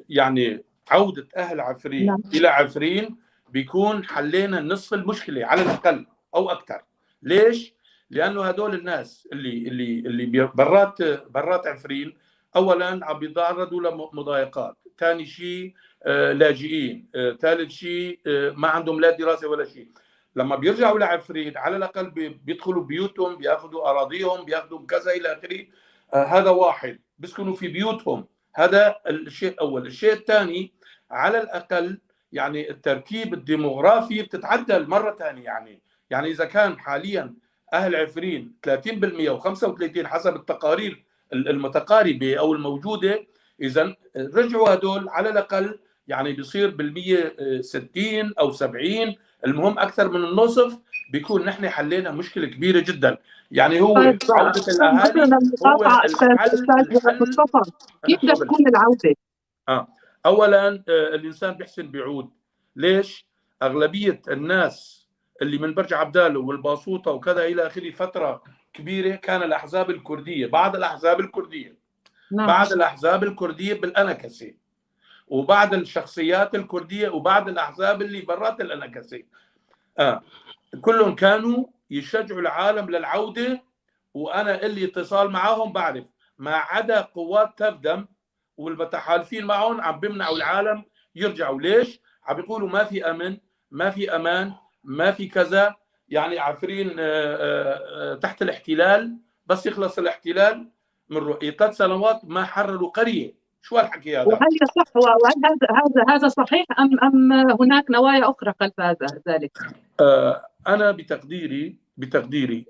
يعني عودة أهل عفرين إلى عفرين بيكون حلينا نصف المشكلة على الأقل أو أكثر. ليش؟ لأنه هدول الناس اللي برات عفرين أولا عم بيتعرضوا لمضايقات، ثاني شيء لاجئين، ثالث شيء ما عندهم لا دراسة ولا شيء. لما بيرجعوا لعفرين على الأقل بيدخلوا بيوتهم، بياخذوا أراضيهم، بياخذوا كذا إلى آخره. هذا واحد، بيسكنوا في بيوتهم، هذا الشيء الأول. الشيء الثاني على الأقل يعني التركيب الديموغرافي بتتعدل مرة ثانية. يعني إذا كان حاليا أهل عفرين 30% و35 حسب التقارير المتقاربة أو الموجودة، إذا رجعوا هدول على الأقل يعني بيصير بالمية 60 أو 70، المهم أكثر من النصف، بيكون نحن حلينا مشكلة كبيرة جدا. يعني هو عودة الأهالي هو الحل. مصطفى كيف بدها تكون العودة؟ أولا الإنسان بيحسن بيعود. ليش؟ أغلبية الناس اللي من برج عبدالله والباسوطة وكذا إلى آخره فترة كبيرة كان الأحزاب الكردية، بعض الأحزاب الكردية بعض الأحزاب الكردية بالأنكسة، وبعض الشخصيات الكردية وبعض الأحزاب اللي برات الأنكسة، كلهم كانوا يشجعوا العالم للعودة، وأنا اللي اتصال معهم بعرف، ما عدا قوات تفدم والمتحالفين معهم عم بيمنعوا العالم يرجعوا. ليش؟ عم بيقولوا ما في أمن، ما في أمان، ما في كذا. يعني عفرين تحت الاحتلال، بس يخلص الاحتلال من 3 سنوات ما حرروا قرية. شو هالحكي هذا؟ وهل صح؟ وهل هذا صحيح أم هناك نوايا أخرى خلف ذلك؟ أنا بتقديري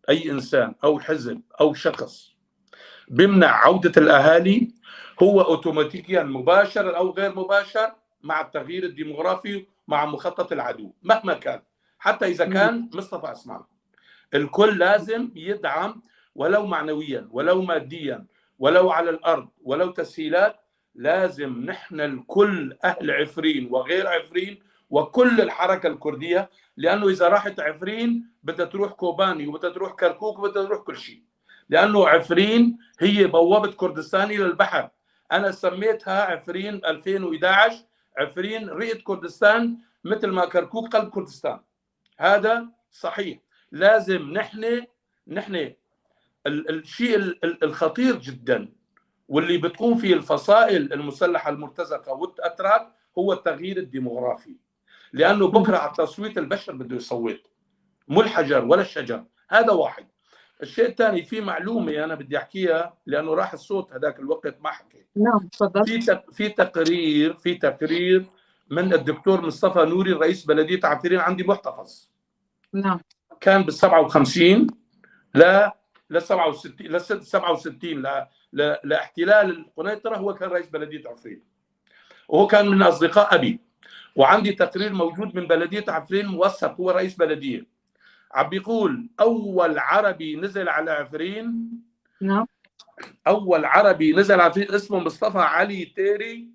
أي إنسان أو حزب أو شخص بيمنع عودة الأهالي هو أوتوماتيكيا مباشر أو غير مباشر مع التغيير الديموغرافي، مع مخطط العدو مهما كان. حتى اذا كان مصطفى عثمان. الكل لازم يدعم ولو معنويا ولو ماديا ولو على الارض ولو تسهيلات. لازم نحن الكل اهل عفرين وغير عفرين وكل الحركه الكرديه، لانه اذا راحت عفرين بدها تروح كوباني وبدها تروح كركوك وبدها تروح كل شيء، لانه عفرين هي بوابه كردستان الى البحر. انا سميتها عفرين 2011 عفرين رئه كردستان، مثل ما كركوك قلب كردستان. هذا صحيح. لازم نحن الشيء الخطير جدا واللي بتقوم فيه الفصائل المسلحه المرتزقه والاتراك هو التغيير الديموغرافي، لانه بكره على التصويت البشر بده يصوت، مو الحجر ولا الشجر. هذا واحد. الشيء الثاني، في معلومه انا بدي احكيها لانه راح الصوت هذاك الوقت ما حكيت. نعم تفضل. في تقرير من الدكتور مصطفى نوري رئيس بلديه عفرين، عندي محتفظ. نعم. كان بال 57 ل 67 لاحتلال القنيطره، هو كان رئيس بلديه عفرين وهو كان من اصدقاء ابي. وعندي تقرير موجود من بلديه عفرين موثق، هو رئيس بلديه، عم بيقول اول عربي نزل على عفرين. نعم. اول عربي نزل على عفرين اسمه مصطفى علي تيري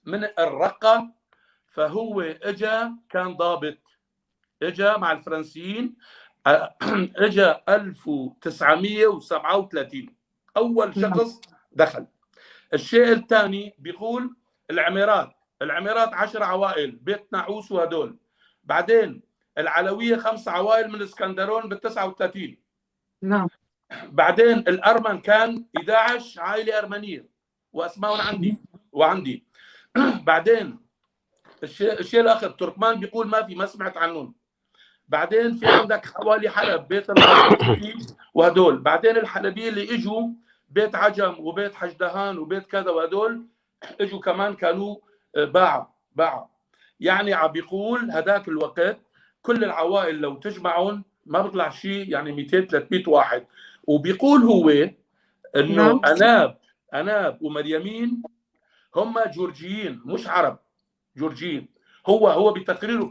من الرقه. فهو اجى كان ضابط، اجى مع الفرنسيين، اجى 1937 اول شخص دخل. الشيء الثاني بيقول العميرات 10 عوائل، بيت نعوس وهدول. بعدين العلويه 5 عوائل من اسكندرون بال 39. نعم. بعدين الارمن كان 11 عائله ارمنيه واسمائهم عندي بعدين الشيء الاخر التركمان بيقول ما سمعت عنهم. بعدين في عندك حوالي حلب بيت وهدول. بعدين الحلبيه اللي اجوا بيت عجم وبيت حجدهان وبيت كذا وهدول اجوا كمان كانوا باعوا. يعني عم بيقول هذاك الوقت كل العوائل لو تجمعهم ما بيطلع شيء، يعني 200 300 واحد. وبيقول هو انه اناب ومريمين هم جورجيين مش عرب، جورجيين. هو بتقريره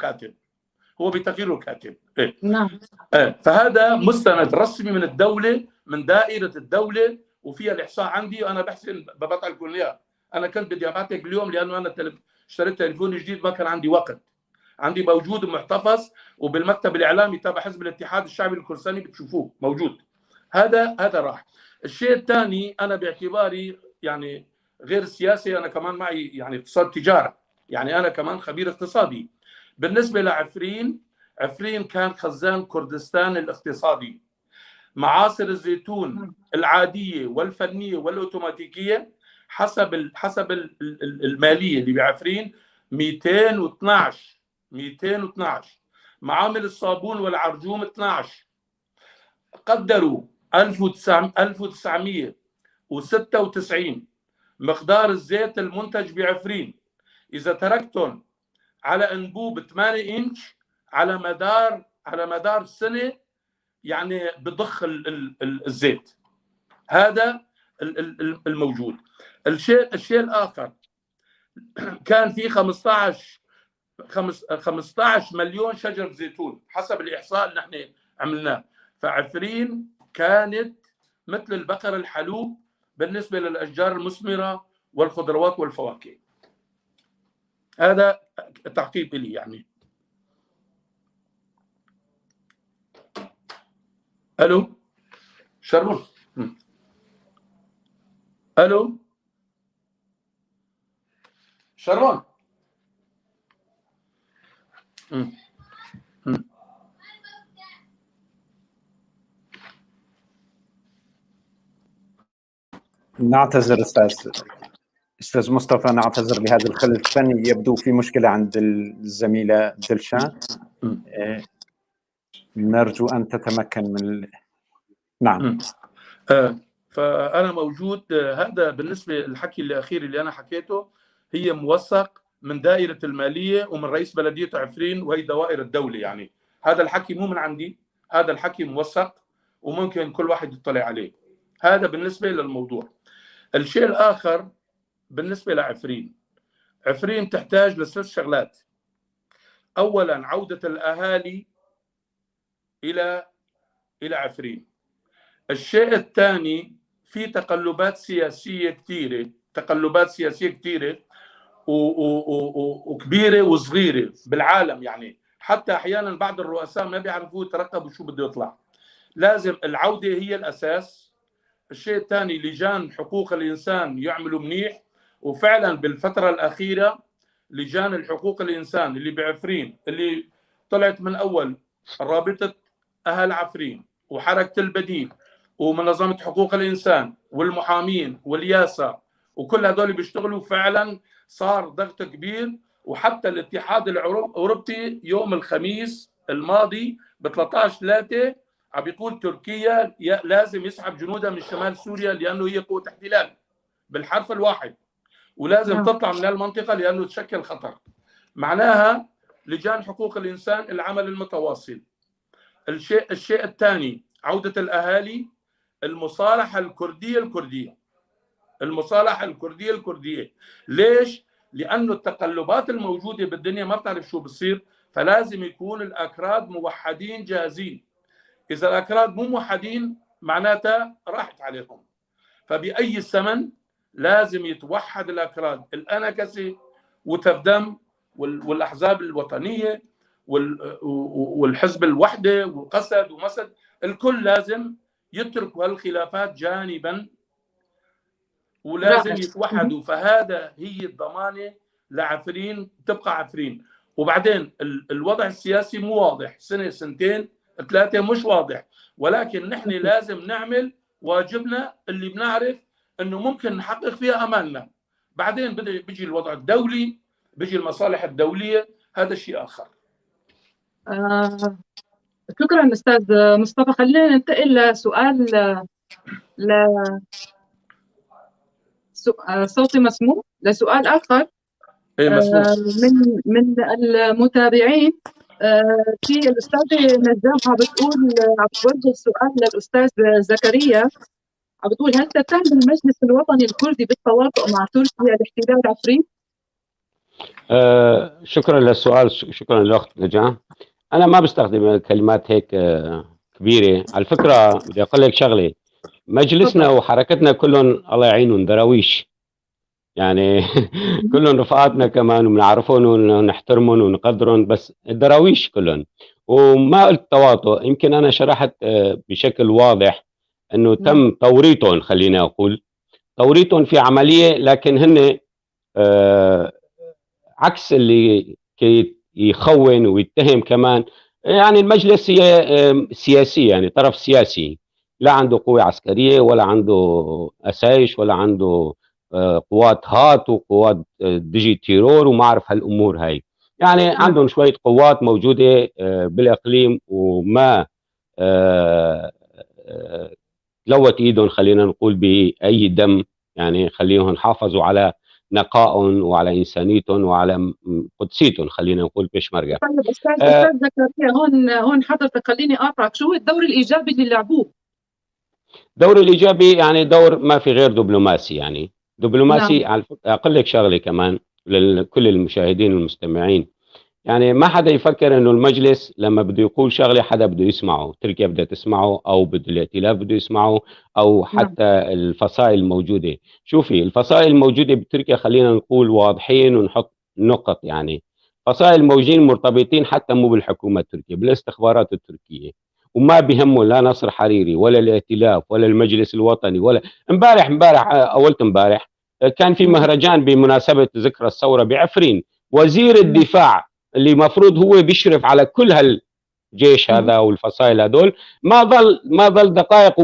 كاتب، إيه؟ نعم. فهذا مستند رسمي من الدوله، من دائره الدوله، وفيها الاحصاء عندي. وانا بحسن ببطل لكم اياها. انا كنت بدي ابعث لك اليوم لانه انا اشتريت تليفون جديد ما كان عندي وقت. عندي موجود محتفظ وبالمكتب الاعلامي تبع حزب الاتحاد الشعبي الكردستاني بتشوفوه موجود. هذا راح. الشيء الثاني، انا باعتباري يعني غير السياسي انا كمان معي يعني اقتصاد تجاره، يعني انا كمان خبير اقتصادي. بالنسبه لعفرين كان خزان كردستان الاقتصادي. معاصر الزيتون العاديه والفنيه والاوتوماتيكيه حسب الماليه اللي بعفرين 212. معامل الصابون والعرجوم 12. قدروا 1996 مقدار الزيت المنتج بعفرين اذا تركتهم على انبوب 8 انش على مدار سنه، يعني بضخ الزيت. هذا الموجود. الشيء الاخر، كان في 15 مليون شجر زيتون حسب الاحصاء اللي احنا عملناه. فعفرين كانت مثل البقر الحلوب بالنسبه للاشجار المثمره والخضروات والفواكه. هذا تعقيب لي يعني. الو شرون. الو شرون. نعتذر استاذ مصطفى، نعتذر لهذا الخلل الفني. يبدو في مشكله عند الزميله دلشان. نرجو ان تتمكن من نعم. فانا موجود. هذا بالنسبه للحكي الاخير اللي انا حكيته، هي موثق من دائره الماليه ومن رئيس بلديه عفرين، وهي دوائر الدوله. يعني هذا الحكي مو من عندي، هذا الحكي موثق وممكن كل واحد يطلع عليه. هذا بالنسبه للموضوع. الشيء الاخر بالنسبه لعفرين، عفرين تحتاج ل3 شغلات. اولا عوده الاهالي الى عفرين. الشيء الثاني، في تقلبات سياسيه كثيره، وكبيره وصغيره بالعالم، يعني حتى احيانا بعض الرؤساء ما بيعرفوا يترقبوا شو بده يطلع. لازم العوده هي الاساس. الشيء الثاني، لجان حقوق الانسان يعملوا منيح، وفعلا بالفتره الاخيره لجان الحقوق الانسان اللي بعفرين اللي طلعت من اول رابطه اهل عفرين وحركه البديل ومنظمه حقوق الانسان والمحامين والياسا، وكل هذول بيشتغلوا فعلا، صار ضغط كبير. وحتى الاتحاد الاوروبي يوم الخميس الماضي ب 13/3 عم بيقول تركيا لازم يسحب جنودها من شمال سوريا لانه هي قوه احتلال بالحرف الواحد، ولازم تطلع من المنطقه لانه تشكل خطر. معناها لجان حقوق الانسان العمل المتواصل. الشيء الثاني، عوده الاهالي، المصالحه الكرديه. ليش؟ لانه التقلبات الموجوده بالدنيا ما بتعرف شو بصير، فلازم يكون الاكراد موحدين جاهزين. اذا الاكراد مو موحدين معناتها راحت عليهم. فباي ثمن لازم يتوحد الاكراد، الانكسه وتفدم والاحزاب الوطنيه والحزب الوحده وقسد ومسد، الكل لازم يتركوا هالخلافات جانبا ولازم يتوحدوا. فهذا هي الضمانه لعفرين تبقى عفرين. وبعدين الوضع السياسي مو واضح، سنه سنتين ثلاثه مش واضح، ولكن نحن لازم نعمل واجبنا اللي بنعرف انه ممكن نحقق فيها امالنا. بعدين بيجي الوضع الدولي، بيجي المصالح الدوليه، هذا شيء اخر. شكرا استاذ مصطفى. خلينا ننتقل لسؤال صوتي مسموع، لسؤال اخر من المتابعين. في الاستاذه نجام عم توجه السؤال للاستاذ زكريا، عم بتقول: هل تتهم المجلس الوطني الكردي بالتواطؤ مع تركيا لاحتلال عفرين؟ شكرا للسؤال، شكرا للاخت نجام. انا ما بستخدم كلمات هيك كبيره. على فكره بدي اقول لك شغله، مجلسنا وحركتنا كلهم الله يعينهم دراويش، يعني كلهم رفقاتنا كمان، وبنعرفهم ونحترمهم ونقدرهم، بس الدراويش كلهم. وما قلت تواطؤ، يمكن انا شرحت بشكل واضح انه تم توريطهم، خليني اقول توريطهم في عمليه، لكن هن عكس اللي يخون ويتهم كمان. يعني المجلس هي سياسي، يعني طرف سياسي، لا عنده قوة عسكرية ولا عنده أسايش ولا عنده قوات هات وقوات ديجي تيرور وما أعرف هالأمور هاي. يعني عندهم شوية قوات موجودة بالإقليم وما لوت إيدهم، خلينا نقول بأي دم. يعني خليهم حافظوا على نقائهم وعلى إنسانيتهم وعلى قدسيتهم، خلينا نقول بشمرقة. طيب أستاذ زكريا، هون حضرتك خليني أقاطعك، شو الدور الإيجابي اللي لعبوه؟ الدور الإيجابي يعني دور ما في غير دبلوماسي، يعني دبلوماسي. نعم. أقول لك شغلة كمان لكل المشاهدين والمستمعين، يعني ما حدا يفكر انه المجلس لما بده يقول شغله حدا بده يسمعه، تركيا بدها تسمعه او بده الائتلاف بده يسمعه او حتى الفصائل الموجوده. شوفي الفصائل الموجوده بتركيا، خلينا نقول واضحين ونحط نقط. يعني فصائل موجودين مرتبطين حتى مو بالحكومه التركيه، بالاستخبارات التركيه، وما بيهمه لا نصر حريري ولا الائتلاف ولا المجلس الوطني ولا. امبارح اولت امبارح كان في مهرجان بمناسبه ذكرى الثوره بعفرين، وزير الدفاع اللي مفروض هو بيشرف على كل هالجيش هذا والفصائل هذول، ما ضل دقائق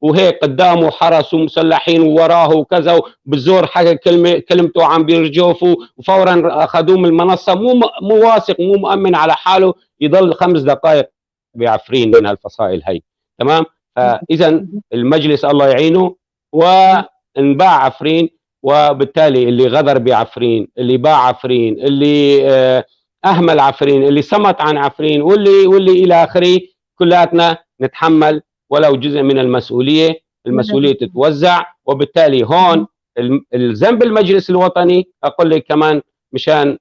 وهيك قدامه حرس ومسلحين ووراه وكذا، وبالزور حكى كلمته عم بيرجوفوا، وفورا اخذوه من المنصه. مو واثق، مو مؤمن على حاله يضل 5 دقائق بعفرين من هالفصائل هي. تمام. فاذا المجلس الله يعينه، وانباع عفرين، وبالتالي اللي غدر بعفرين، اللي باع عفرين، اللي اهمل عفرين، اللي صمت عن عفرين، واللي الى اخره، كلاتنا نتحمل ولو جزء من المسؤوليه تتوزع. وبالتالي هون الذنب المجلس الوطني. اقول لك كمان مشان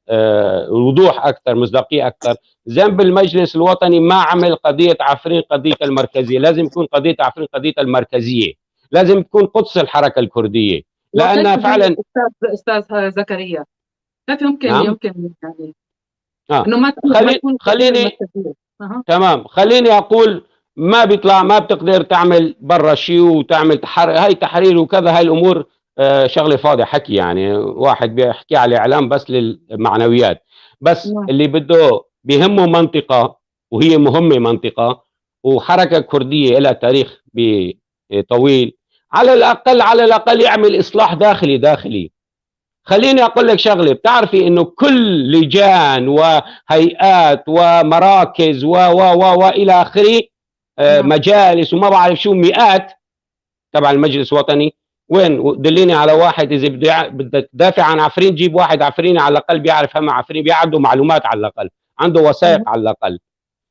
وضوح اكثر، مصداقيه اكثر. ذنب المجلس الوطني ما عمل قضيه عفرين قضيه المركزيه، لازم يكون قضيه عفرين قضيه المركزيه، لازم تكون قدس الحركه الكرديه، لانها فعلا استاذ زكريا كيف يمكن نعم؟ يمكن يعني انه ما تكون خليني تمام، خليني اقول ما بيطلع، ما بتقدر تعمل برا شيء وتعمل هاي تحرير وكذا، هاي الامور شغله فاضيه حكي، يعني واحد بيحكي على الاعلام بس للمعنويات، بس اللي بده بيهمه منطقه وهي مهمه منطقه وحركه كرديه لها تاريخ طويل، على الاقل يعمل اصلاح داخلي. خليني اقول لك شغله، بتعرفي انه كل لجان وهيئات ومراكز والى اخره مجالس وما بعرف شو مئات تبع المجلس الوطني، وين دليني على واحد اذا بدك تدافع عن عفرين، جيب واحد عفريني على الاقل بيعرف هم عفرين، عنده معلومات على الاقل، عنده وثائق على الاقل.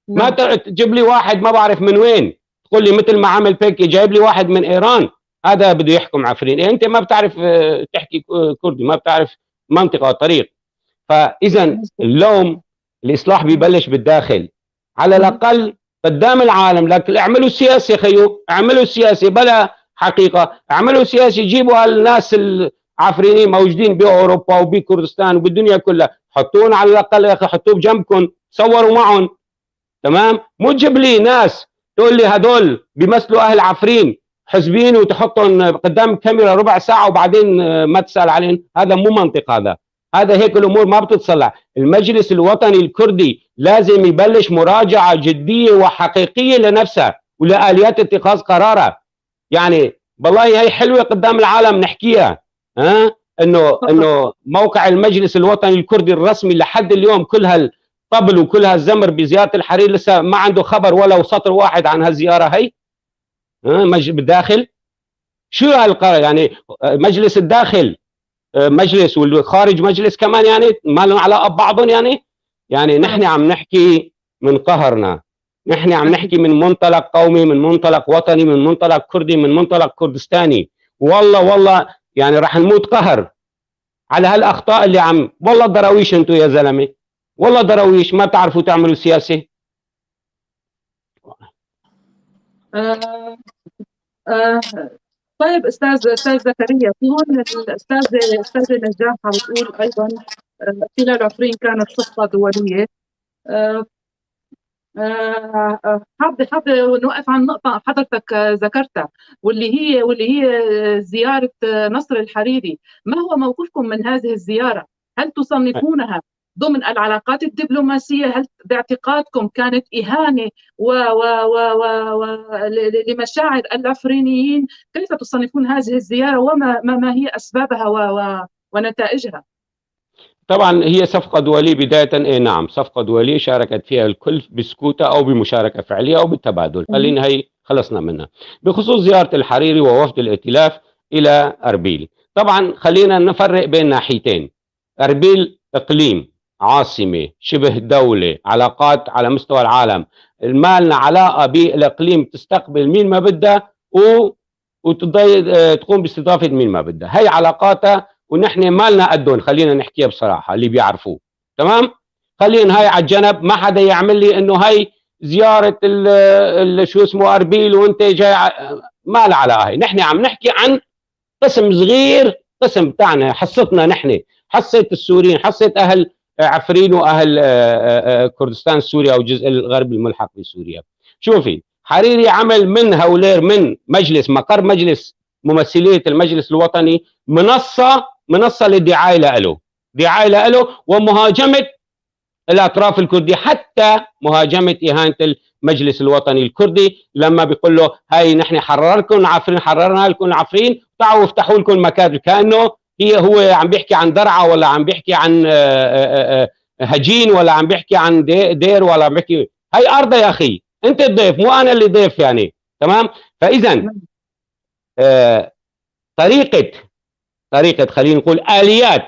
ما تجيب لي واحد ما بعرف من وين تقول لي مثل ما عمل بيكي جايب لي واحد من ايران هذا بده يحكم عفرين. انت ما بتعرف تحكي كردي، ما بتعرف منطقه وطريق. فاذا اللوم الاصلاح بيبلش بالداخل على الاقل قدام العالم. لكن اعملوا سياسه خيو، اعملوا سياسه بلا حقيقه، اعملوا سياسه، جيبوا هالناس العفرينيين موجودين باوروبا وبكردستان وبالدنيا كلها، حطوهم على الاقل يا اخي، حطوه بجنبكم، صوروا معهم، تمام؟ مو تجيب لي ناس تقول لي هدول بيمثلوا اهل عفرين حزبين وتحطهم قدام الكاميرا ربع ساعه وبعدين ما تسال عليهم. هذا مو منطق، هذا هيك الامور ما بتتصلح. المجلس الوطني الكردي لازم يبلش مراجعه جديه وحقيقيه لنفسه ولآليات اتخاذ قراره. يعني والله هي حلوه قدام العالم نحكيها، انه موقع المجلس الوطني الكردي الرسمي لحد اليوم كل هالطبل وكل هالزمر بزياره الحرير لسه ما عنده خبر ولا سطر واحد عن هالزياره هي بالداخل. شو هالقرار يعني؟ مجلس الداخل مجلس والخارج مجلس كمان، يعني ما لهم علاقه ببعضهم. يعني نحن عم نحكي من قهرنا، نحن عم نحكي من منطلق قومي، من منطلق وطني، من منطلق كردي، من منطلق كردستاني. والله يعني راح نموت قهر على هالاخطاء اللي والله دراويش انتم يا زلمه، والله دراويش ما تعرفوا تعملوا سياسه. طيب استاذ زكريا، في هون الاستاذ نجاح عم بتقول ايضا احتلال عفرين كانت صفقه دوليه. حابه نوقف عن نقطه حضرتك ذكرتها، واللي هي زياره نصر الحريري. ما هو موقفكم من هذه الزياره؟ هل تصنفونها ضمن العلاقات الدبلوماسيه؟ هل باعتقادكم كانت اهانه لمشاعر العفرينيين؟ كيف تصنفون هذه الزياره وما هي اسبابها ونتائجها؟ طبعا هي صفقة دولية بداية، نعم صفقة دولية شاركت فيها الكل بسكوتة أو بمشاركة فعلية أو بالتبادل، خلينا هي خلصنا منها. بخصوص زيارة الحريري ووفد الائتلاف إلى أربيل، طبعا خلينا نفرق بين ناحيتين. أربيل إقليم، عاصمة، شبه دولة، علاقات على مستوى العالم، ما لنا علاقة بالإقليم، تستقبل مين ما بدها وتقوم باستضافة مين ما بدها، هي علاقاتها ونحن ما لنا قدهم. خلينا نحكيها بصراحه اللي بيعرفوه، تمام؟ خلينا هاي على الجنب، ما حدا يعمل لي انه هاي زياره شو اسمه اربيل وانت جاي ما لها علاقه. هاي نحن عم نحكي عن قسم صغير، قسم بتاعنا، حصتنا نحن، حصه السوريين، حصه اهل عفرين واهل كردستان السوري او الجزء الغربي الملحق بسوريا. شوفي، حريري عمل من هولير، من مجلس مقر مجلس ممثليه المجلس الوطني منصة للدعاية له ومهاجمة الأطراف الكردية، حتى مهاجمة إهانة المجلس الوطني الكردي لما بيقول له هاي نحن حررنا لكم عفرين، تعالوا افتحوا لكم مكاتب، كأنه هو عم بيحكي عن درعا ولا عم بيحكي عن هجين ولا عم بيحكي عن دير ولا عم بيحكي. هاي أرض يا أخي، أنت الضيف مو أنا اللي ضيف، يعني تمام؟ فإذا طريقة خلينا نقول آليات،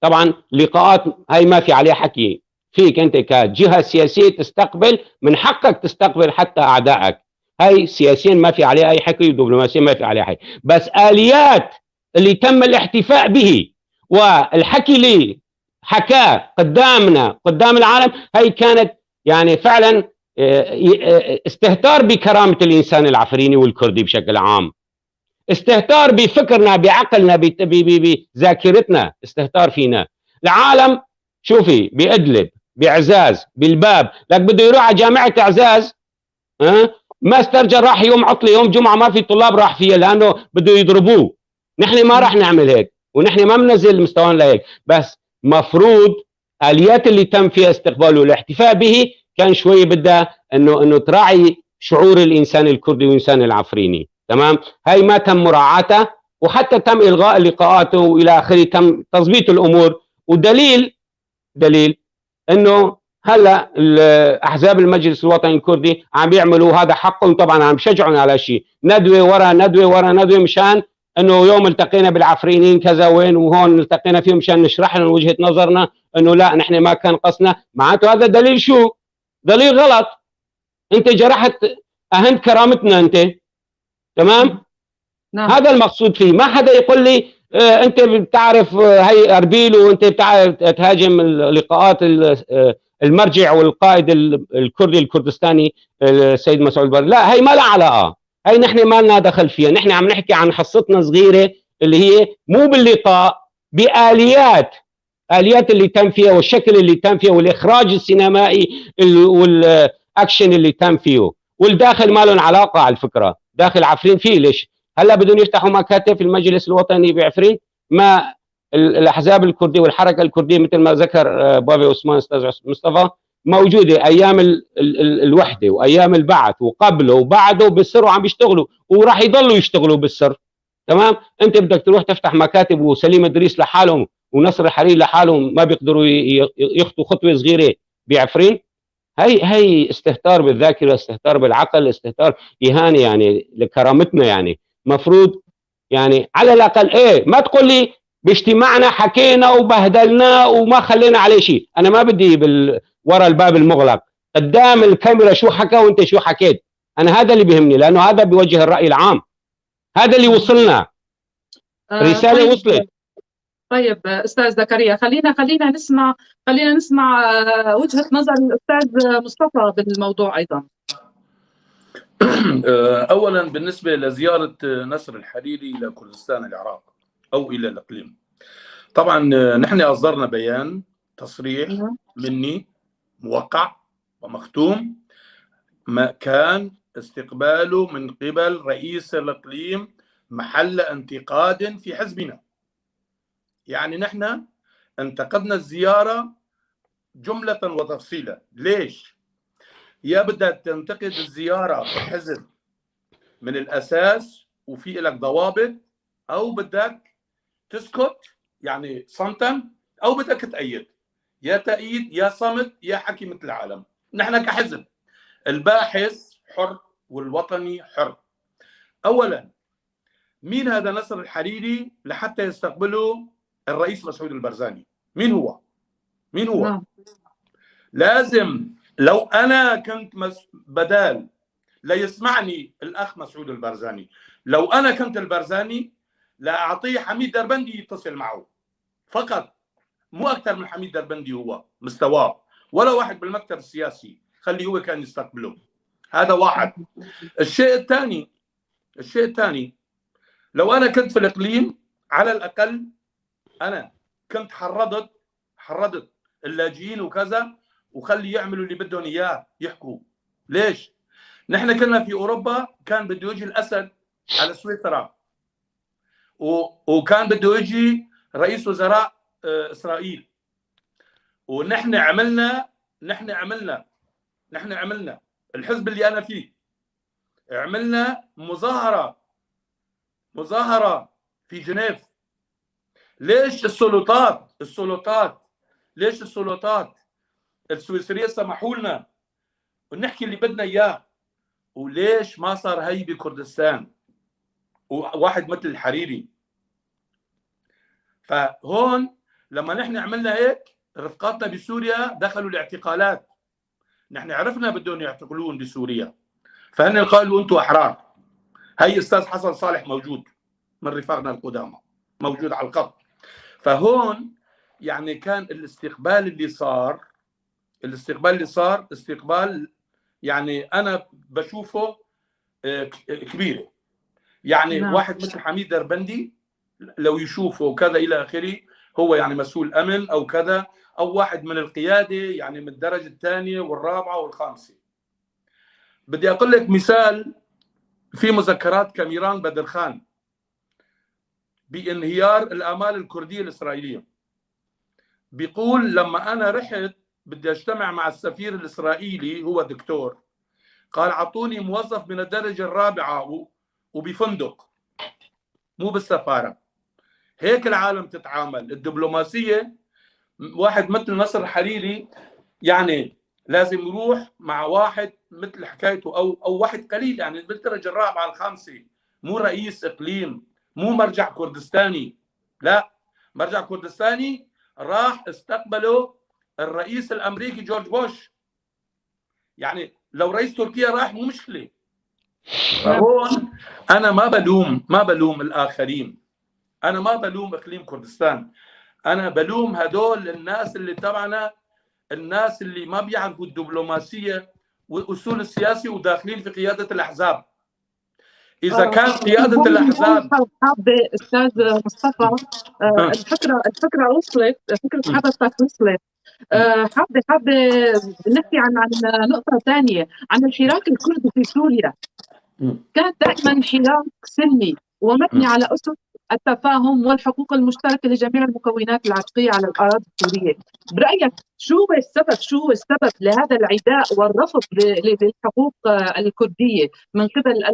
طبعا لقاءات هاي ما في عليها حكي، فيك أنت كجهة سياسية تستقبل، من حقك تستقبل حتى أعدائك، هاي سياسيا ما في عليها أي حكي، ودبلوماسيا ما في عليها حكي، بس آليات اللي تم الاحتفاء به والحكي لي حكاه قدامنا قدام العالم، هي كانت يعني فعلا استهتار بكرامة الإنسان العفريني والكردي بشكل عام، استهتار بفكرنا بعقلنا بذاكرتنا، استهتار فينا. العالم شوفي بإدلب بعزاز بالباب، لك بده يروح على جامعة عزاز ما استرجع، راح يوم عطلة يوم جمعة ما في طلاب راح فيها لأنه بده يضربوه. نحن ما راح نعمل هيك، ونحن ما بننزل مستوانا لهيك، بس مفروض آليات اللي تم فيها استقباله والاحتفاء به كان شوي بدها انه تراعي شعور الانسان الكردي والانسان العفريني. تمام، هاي ما تم مراعاتها، وحتى تم الغاء لقاءاته والى اخره، تم تظبيط الامور. ودليل انه هلا احزاب المجلس الوطني الكردي عم يعملوا هذا حقهم، طبعا عم بشجعهم على شيء، ندوه ورا ندوه ورا ندوه، مشان انه يوم التقينا بالعفرينيين كذا وين وهون التقينا فيهم، مشان نشرح لهم وجهه نظرنا انه لا نحن ما كان قصدنا. معناته هذا دليل شو؟ دليل غلط. انت جرحت اهنت كرامتنا انت. تمام؟ نعم. هذا المقصود فيه. ما حدا يقول لي انت بتعرف هي اربيل وانت بتعرف تهاجم اللقاءات المرجع والقائد الكردي الكردستاني السيد مسعود البرزاني. لا، هي ما لها علاقه، هي نحن ما لنا دخل فيها. نحن عم نحكي عن حصتنا صغيره اللي هي مو باللقاء، باليات اللي تم فيها والشكل اللي تم فيها والاخراج السينمائي والاكشن اللي تم فيه. والداخل ما لهم علاقه على الفكره، داخل عفرين فيه. ليش هلا بدهم يفتحوا مكاتب في المجلس الوطني بعفرين؟ ما الاحزاب الكرديه والحركه الكرديه مثل ما ذكر بابي عثمان استاذ مصطفى موجوده ايام الوحده وايام البعث وقبله وبعده بالسر، وعم بيشتغلوا وراح يضلوا يشتغلوا بالسر. تمام؟ انت بدك تروح تفتح مكاتب وسليم ادريس لحالهم ونصر الحريري لحالهم ما بيقدروا يخطوا خطوه صغيره بعفرين؟ هي استهتار بالذاكره، استهتار بالعقل، استهتار اهانه يعني لكرامتنا. يعني مفروض يعني على الاقل ما تقول لي باجتماعنا حكينا وبهدلنا وما خلينا عليه شيء. انا ما بدي ورا الباب المغلق قدام الكاميرا شو حكى وانت شو حكيت. انا هذا اللي بيهمني، لانه هذا بيوجه الراي العام، هذا اللي وصلنا. رساله طيب. وصلت. طيب استاذ زكريا، خلينا نسمع وجهة نظر الاستاذ مصطفى بالموضوع ايضا. اولا بالنسبه لزياره نصر الحريري الى كردستان العراق او الى الاقليم، طبعا نحن اصدرنا بيان تصريح مني موقع ومختوم، ما كان استقباله من قبل رئيس الاقليم محل انتقاد في حزبنا. يعني نحن انتقدنا الزياره جمله وتفصيلا. ليش؟ يا بدك تنتقد الزياره كحزب من الاساس وفي لك ضوابط، او بدك تسكت يعني صمتا، او بدك تأيد. يا تأييد يا صمت يا حكي مثل العالم. نحن كحزب الباحث حر والوطني حر. اولا، مين هذا نصر الحريري لحتى يستقبله الرئيس مسعود البرزاني؟ مين هو؟ لازم لو انا كنت بدال لا يسمعني الاخ مسعود البرزاني، لو انا كنت البرزاني لا اعطيه حميد دربندي يتصل معه فقط، مو اكثر من حميد دربندي هو مستواه، ولا واحد بالمكتب السياسي، خليه هو كان يستقبله. هذا واحد. الشيء الثاني لو انا كنت في الاقليم على الاقل انا كنت حرضت اللاجئين وكذا، وخلي يعملوا اللي بدهم اياه يحكوا. ليش؟ نحن كنا في اوروبا كان بده يجي الاسد على سويسرا، وكان بده يجي رئيس وزراء اسرائيل، ونحن عملنا الحزب اللي انا فيه عملنا مظاهره في جنيف. ليش السلطات ليش السلطات السويسريه سمحوا لنا ونحكي اللي بدنا اياه؟ وليش ما صار هي بكردستان وواحد مثل الحريري؟ فهون لما نحن عملنا هيك رفقاتنا بسوريا دخلوا الاعتقالات. نحن عرفنا بدهم يعتقلون بسوريا، فهن قالوا انتم احرار. هي استاذ حسن صالح موجود من رفاقنا القدامى موجود على الخط. فهون يعني كان الاستقبال اللي صار استقبال يعني انا بشوفه كبيره. يعني نعم. واحد مثل حميد دربندي لو يشوفه كذا الى اخره، هو يعني مسؤول امن او كذا، او واحد من القياده يعني من الدرجه الثانيه والرابعه والخامسه. بدي اقول لك مثال في مذكرات كاميران بدر خان بانهيار الآمال الكردية الإسرائيلية. بيقول لما أنا رحت بدي أجتمع مع السفير الإسرائيلي، هو دكتور، قال أعطوني موظف من الدرجة الرابعة وبفندق مو بالسفارة. هيك العالم تتعامل. الدبلوماسية واحد مثل نصر الحريري يعني لازم يروح مع واحد مثل حكايته أو واحد قليل يعني بالدرجة الرابعة الخامسة، مو رئيس إقليم، مو مرجع كردستاني. لا، مرجع كردستاني راح استقبله الرئيس الأمريكي جورج بوش. يعني لو رئيس تركيا راح مو مشكلة. فهون أنا ما بلوم الآخرين، أنا ما بلوم إقليم كردستان، أنا بلوم هدول الناس اللي تبعنا، الناس اللي ما بيعرفوا الدبلوماسية والأصول السياسي وداخلين في قيادة الأحزاب. إذا كان قيادة الأحزاب حابة أستاذ مصطفى، الفكرة وصلت، فكرة حضرتك وصلت. حابة نحكي عن نقطة ثانية، عن الحراك الكردي في سوريا. كان دائما حراك سلمي ومبني على أسس التفاهم والحقوق المشتركة لجميع المكونات العرقية على الأراضي السورية. برأيك شو هو السبب لهذا العداء والرفض للحقوق الكردية من قبل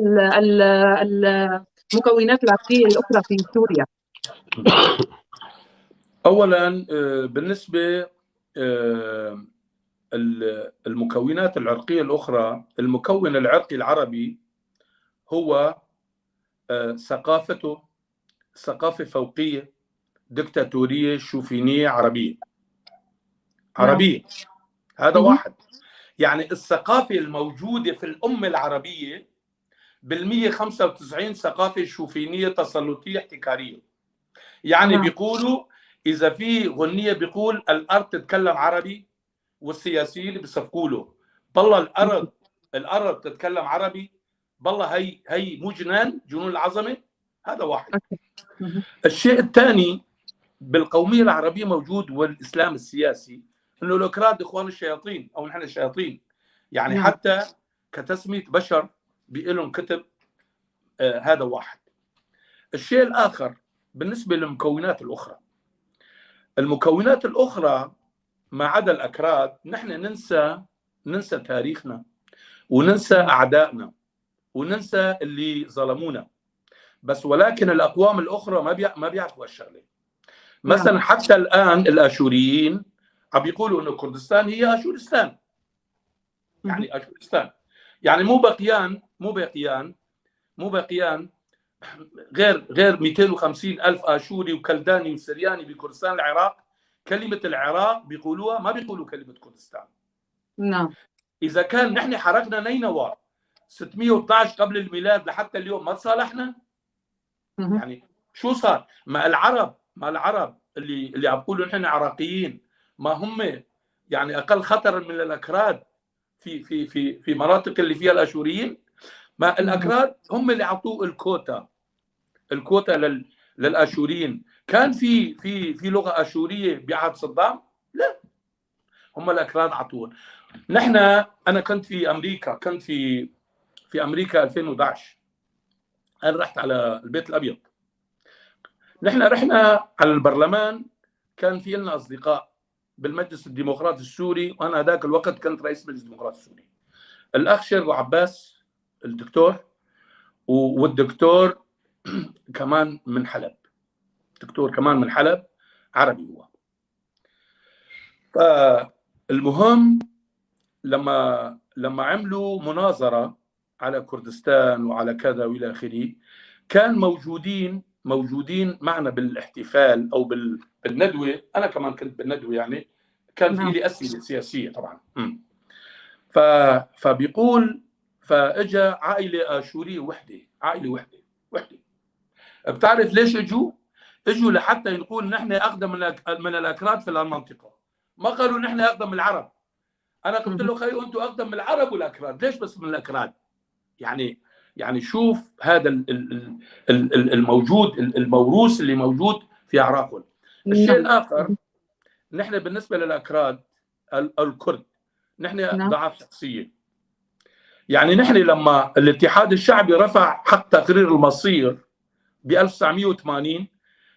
المكونات العرقية الأخرى في سوريا؟ أولا بالنسبة المكونات العرقية الأخرى، المكون العرقي العربي هو ثقافته ثقافة فوقية دكتاتورية شوفينية عربية. هذا واحد. يعني الثقافة الموجودة في الأمة العربية بال195 ثقافة شوفينية تسلطية احتكارية. يعني بيقولوا إذا في غنية بيقول الأرض تتكلم عربي، والسياسيين اللي بيصفقوا له بالله الأرض تتكلم عربي، بالله هي مو جنون العظمة. هذا واحد. الشيء الثاني بالقومية العربية موجود، والإسلام السياسي، إنه الأكراد إخوان الشياطين أو نحن الشياطين. يعني حتى كتسمية بشر بيقولون كتب. هذا واحد. الشيء الآخر بالنسبة للمكونات الأخرى، المكونات الأخرى ما عدا الأكراد، نحن ننسى تاريخنا وننسى أعدائنا وننسى اللي ظلمونا. بس ولكن الأقوام الأخرى ما بيعرفوا الشغلة. مثلا حتى الآن الآشوريين عم بيقولوا إنه كردستان هي آشورستان. يعني آشورستان يعني مو بقيان غير 250 ألف آشوري وكلداني وسرياني بكردستان العراق. كلمة العراق بيقولوها، ما بيقولوا كلمة كردستان. نعم. إذا كان نحن حركنا نينوى 612 قبل الميلاد لحتى اليوم ما تصالحنا، يعني شو صار؟ ما العرب اللي عم بيقولوا نحن عراقيين، ما هم يعني أقل خطرا من الأكراد في مناطق اللي فيها الآشوريين؟ ما الأكراد هم اللي عطوا الكوتا للآشوريين. كان في لغة آشورية بعهد صدام؟ لا، هم الأكراد عطوهم. أنا كنت في أمريكا، كنت في أمريكا 2011. أنا رحت على البيت الأبيض. نحن رحنا على البرلمان، كان في لنا أصدقاء بالمجلس الديمقراطي السوري، وأنا ذاك الوقت كنت رئيس مجلس الديمقراطي السوري، الأخ شيرغو عباس الدكتور، والدكتور كمان من حلب، دكتور كمان من حلب عربي هو. فالمهم لما عملوا مناظرة على كردستان وعلى كذا والى اخره، كان موجودين معنا بالاحتفال او بالندوه. انا كمان كنت بالندوه، يعني كان في لي اسئله سياسيه طبعا. فبيقول فاجا عائله اشوريه وحده. بتعرف ليش اجوا؟ اجوا لحتى يقول نحن اقدم من الاكراد في المنطقه، ما قالوا نحن اقدم من العرب. انا قلت له خير انتم اقدم من العرب والاكراد، ليش بس من الاكراد؟ يعني شوف هذا الموجود، الموروث اللي موجود في اعراقهم. الشيء الاخر، نحن بالنسبه للاكراد الكرد نحن ضعاف شخصيه. يعني نحن لما الاتحاد الشعبي رفع حق تقرير المصير ب 1980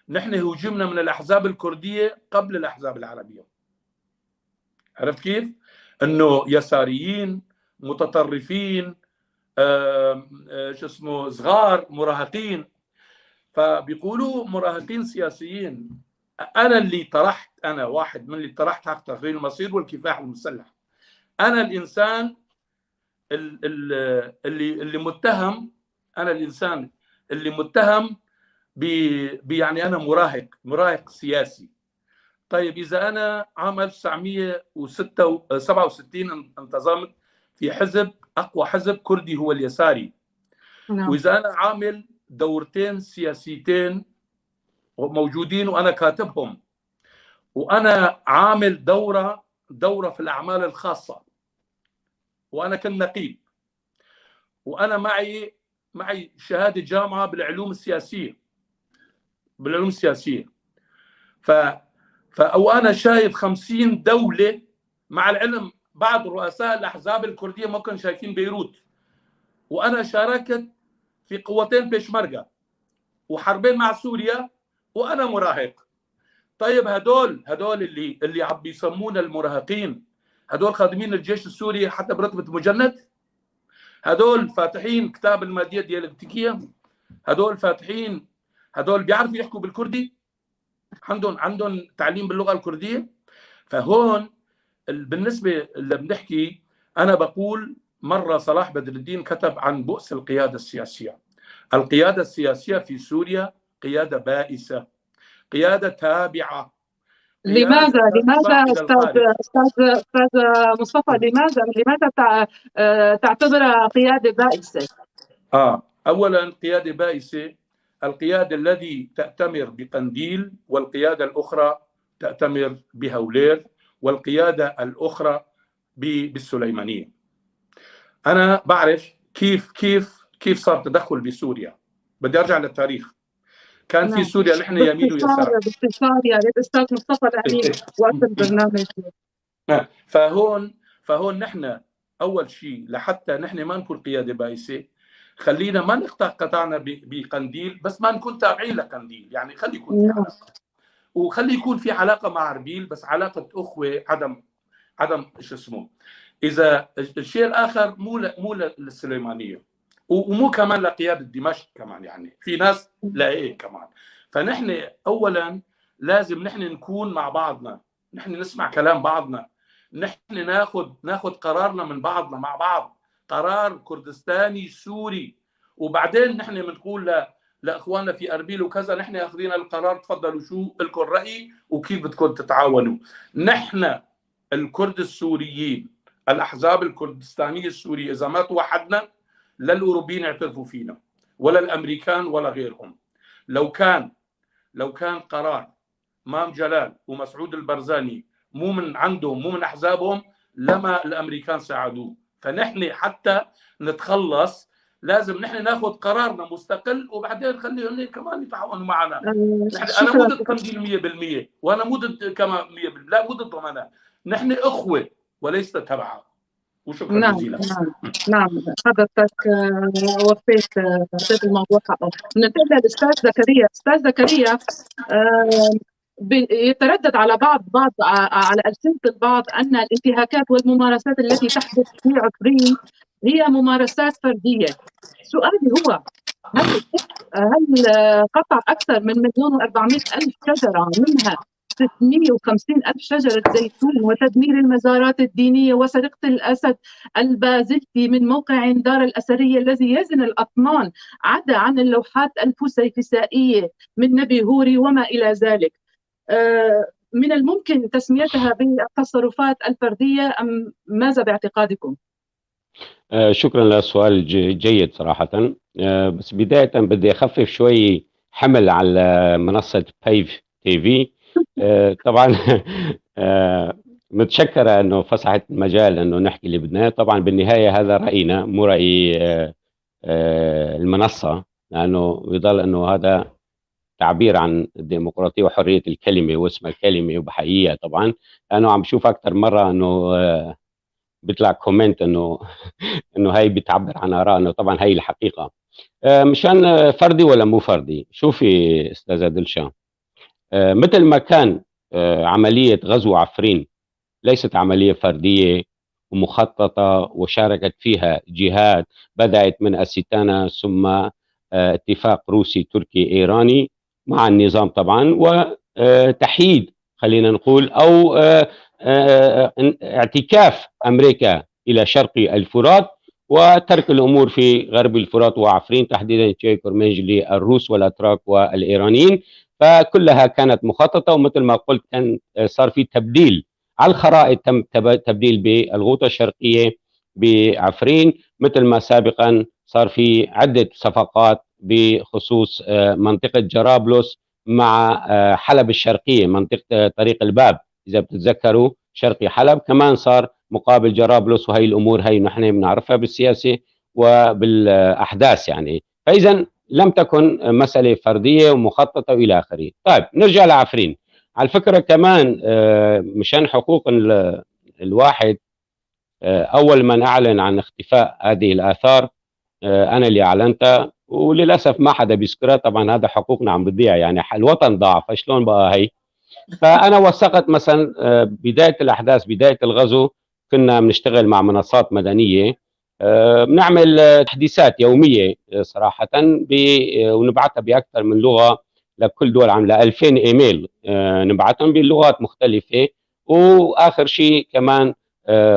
نحن هجمنا من الاحزاب الكرديه قبل الاحزاب العربيه. عرفت كيف؟ انه يساريين متطرفين شو اسمه صغار مراهقين، فبيقولوا مراهقين سياسيين. انا اللي طرحت، انا واحد من اللي طرحت حق تقرير المصير والكفاح المسلح. انا الانسان اللي متهم، انا الانسان اللي متهم يعني انا مراهق سياسي. طيب اذا انا عام 1967 انتظمت في حزب، اقوى حزب كردي هو اليساري، واذا انا عامل دورتين سياسيتين موجودين وانا كاتبهم، وانا عامل دوره في الاعمال الخاصه، وانا كنت نقيب، وانا معي شهاده جامعه بالعلوم السياسيه، او انا شايف 50 دوله، مع العلم بعض رؤساء الاحزاب الكرديه ما كانوا شايفين بيروت، وانا شاركت في قوتين بيشمركه وحربين مع سوريا وانا مراهق. طيب هدول اللي عم بيسمونا المراهقين، هدول خادمين الجيش السوري حتى برتبه مجند؟ هدول فاتحين كتاب الماديه الديالكتيكيه؟ هدول بيعرفوا يحكوا بالكردي؟ عندهم تعليم باللغه الكرديه؟ فهون بالنسبه اللي بنحكي، انا بقول مره صلاح بدر الدين كتب عن بؤس القياده السياسيه. القياده السياسيه في سوريا قياده بائسه، قياده تابعه. لماذا استاذ مصطفى، لماذا تعتبرها قياده بائسه؟ اولا قياده بائسه، القياده الذي تأتمر بقنديل، والقياده الاخرى تأتمر بهولير، والقياده الاخرى بالسليمانيه. انا بعرف كيف صار تدخل بسوريا. بدي ارجع للتاريخ. كان في سوريا نحن يمين ويسار. باختصار يا ريت استاذ مصطفى لاني وقت البرنامج. فهون نحن اول شيء لحتى نحن ما نكون قياده بائسه، خلينا ما نقطع قطعنا بقنديل، بس ما نكون تابعين لقنديل. يعني خلي يكون في علاقه، وخلي يكون في علاقه مع اربيل، بس علاقه اخوه، عدم شو اسمه. اذا الشيء الاخر مو للسليمانيه، ومو كمان لقياده دمشق كمان، يعني في ناس لا كمان. فنحن اولا لازم نحن نكون مع بعضنا، نحن نسمع كلام بعضنا، نحن ناخذ قرارنا من بعضنا مع بعض، قرار كردستاني سوري، وبعدين نحن بنقول لاخواننا في اربيل وكذا نحن اخذين القرار، تفضلوا شو لكم الراي وكيف بدكم تتعاونوا. نحن الكرد السوريين، الاحزاب الكردستانيه السوريه، اذا ما توحدنا لا الاوروبيين يعترفوا فينا ولا الامريكان ولا غيرهم. لو كان قرار مام جلال ومسعود البرزاني مو من عندهم، مو من احزابهم، لما الامريكان ساعدوه. فنحن حتى نتخلص لازم نحن ناخذ قرارنا مستقل، وبعدين خليهم كمان يتعاونوا معنا. انا مو ضد قنديل 100%، وانا مو ضد كمان 100%، لا مو ضدهم، انا نحن اخوه وليس تبعه. وشكرا جزيلا. نعم حضرتك وفيت الموضوع حقه. ننتقل للاستاذ زكريا. استاذ زكريا، يتردد على على ألسنة البعض أن الانتهاكات والممارسات التي تحدث في عفرين هي ممارسات فردية. سؤالي هو، هل قطع أكثر من 1,400,000 شجرة، منها 650,000 شجرة زيتون، وتدمير المزارات الدينية، وسرقة الأسد البازلتي من موقع دار الأثرية الذي يزن الأطنان، عدا عن اللوحات الفسيفسائية من نبي هوري وما إلى ذلك، من الممكن تسميتها بالتصرفات الفردية أم ماذا باعتقادكم؟ شكرا للسؤال جيد صراحة. بس بداية بدي أخفف شوي حمل على منصة بايف تي في. طبعا متشكرة أنه فسحت المجال أنه نحكي اللي بدنا. طبعا بالنهاية هذا رأينا مو رأي المنصة، لأنه يظل أنه هذا تعبير عن الديمقراطية وحرية الكلمة واسمها كلمة وبحقيقة. طبعا أنا عم بشوف أكثر مرة أنه بيطلع كومنت أنه هاي بتعبر عن آرائنا. طبعا هاي الحقيقة. مشان فردي ولا مو فردي، شوفي أستاذة دلشا، مثل ما كان عملية غزو عفرين ليست عملية فردية ومخططة وشاركت فيها جهات بدأت من أستانا ثم اتفاق روسي تركي إيراني مع النظام طبعا، وتحييد خلينا نقول أو اعتكاف أمريكا إلى شرق الفرات وترك الأمور في غرب الفرات وعفرين تحديدا تشي كورميج للروس والأتراك والإيرانيين. فكلها كانت مخططة، ومثل ما قلت كان صار في تبديل على الخرائط، تم تبديل بالغوطة الشرقية بعفرين، مثل ما سابقا صار في عدة صفقات بخصوص منطقة جرابلس مع حلب الشرقية، منطقة طريق الباب إذا بتتذكروا شرقي حلب كمان صار مقابل جرابلس. وهي الأمور هي نحن بنعرفها بالسياسة وبالأحداث يعني. فإذا لم تكن مسألة فردية ومخططة وإلى آخره. طيب نرجع لعفرين. على فكرة كمان مشان حقوق الواحد، أول من أعلن عن اختفاء هذه الآثار أنا اللي أعلنتها، وللأسف ما حدا بيذكرها. طبعا هذا حقوقنا عم بتضيع يعني، الوطن ضاع، فشلون بقى هي؟ فأنا وثقت مثلا بداية الأحداث، بداية الغزو كنا بنشتغل مع منصات مدنية، بنعمل تحديثات يومية صراحة ونبعثها بأكثر من لغة لكل دول، عاملة 2000 إيميل نبعثهم بلغات مختلفة. وآخر شيء كمان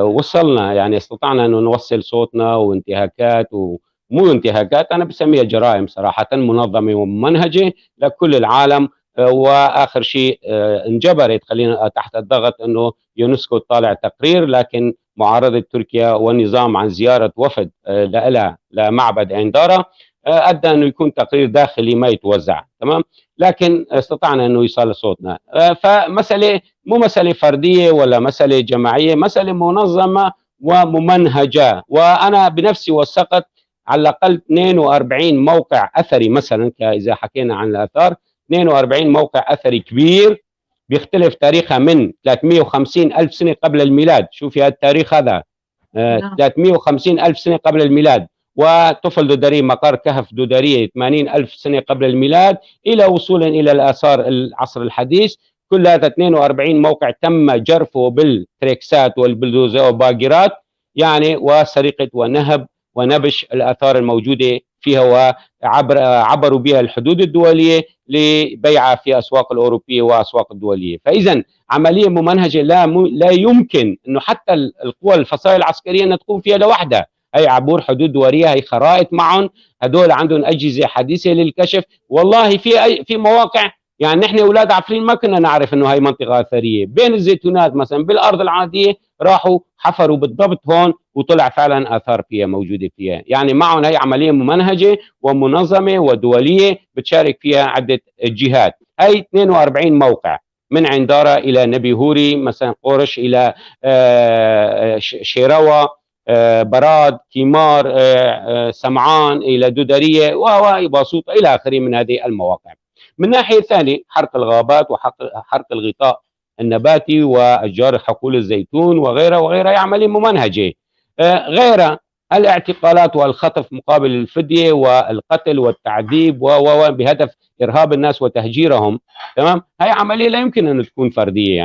وصلنا يعني استطعنا أنه نوصل صوتنا وانتهاكات ومو انتهاكات، أنا بسميها جرائم صراحة منظمة وممنهجة لكل العالم. واخر شيء انجبرت خلينا تحت الضغط انه يونسكو طالع تقرير، لكن معارضه تركيا والنظام عن زياره وفد لها لمعبد اندارا ادى انه يكون تقرير داخلي ما يتوزع. تمام، لكن استطعنا انه يصل صوتنا. فمساله مو مساله فرديه ولا مساله جماعيه، مساله منظمه وممنهجه. وانا بنفسي وثقت على الاقل 42 موقع اثري مثلا، اذا حكينا عن الاثار 42 موقع أثري كبير بيختلف تاريخها من 350 ألف سنة قبل الميلاد. شوفي هذا التاريخ هذا 350 ألف سنة قبل الميلاد، وطفل دودري مقر كهف دودرية 80 ألف سنة قبل الميلاد، إلى وصولا إلى الآثار العصر الحديث. كل هذا 42 موقع تم جرفه بالتريكسات والبلدوزر وباقرات يعني، وسرقة ونهب ونبش الآثار الموجودة فيها، وعبروا بها الحدود الدولية لبيعها في أسواق الأوروبية وأسواق الدولية. فإذا عملية ممنهجة لا يمكن أنه حتى القوى الفصائل العسكرية أن تقوم فيها لوحدها. هي عبور حدود دولية، هي خرائط معهم، هدول عندهم أجهزة حديثة للكشف. والله في مواقع يعني نحن أولاد عفرين ما كنا نعرف أنه هاي منطقة أثرية بين الزيتونات مثلا بالأرض العادية، راحوا حفروا بالضبط هون وطلع فعلا آثار فيها موجودة فيها. يعني معهم هي عملية ممنهجة ومنظمة ودولية بتشارك فيها عدة جهات. هي 42 موقع من عندارة إلى نبي هوري مثلا، قورش إلى شيروة، براد، كيمار، سمعان إلى دودرية وباسوطة إلى آخره من هذه المواقع. من ناحية ثانية حرق الغابات وحرق الغطاء النباتي وأشجار حقول الزيتون وغيرها وغيرها، هي عملية ممنهجة. غيرها الاعتقالات والخطف مقابل الفدية والقتل والتعذيب بهدف إرهاب الناس وتهجيرهم. تمام، هاي عملية لا يمكن أن تكون فردية.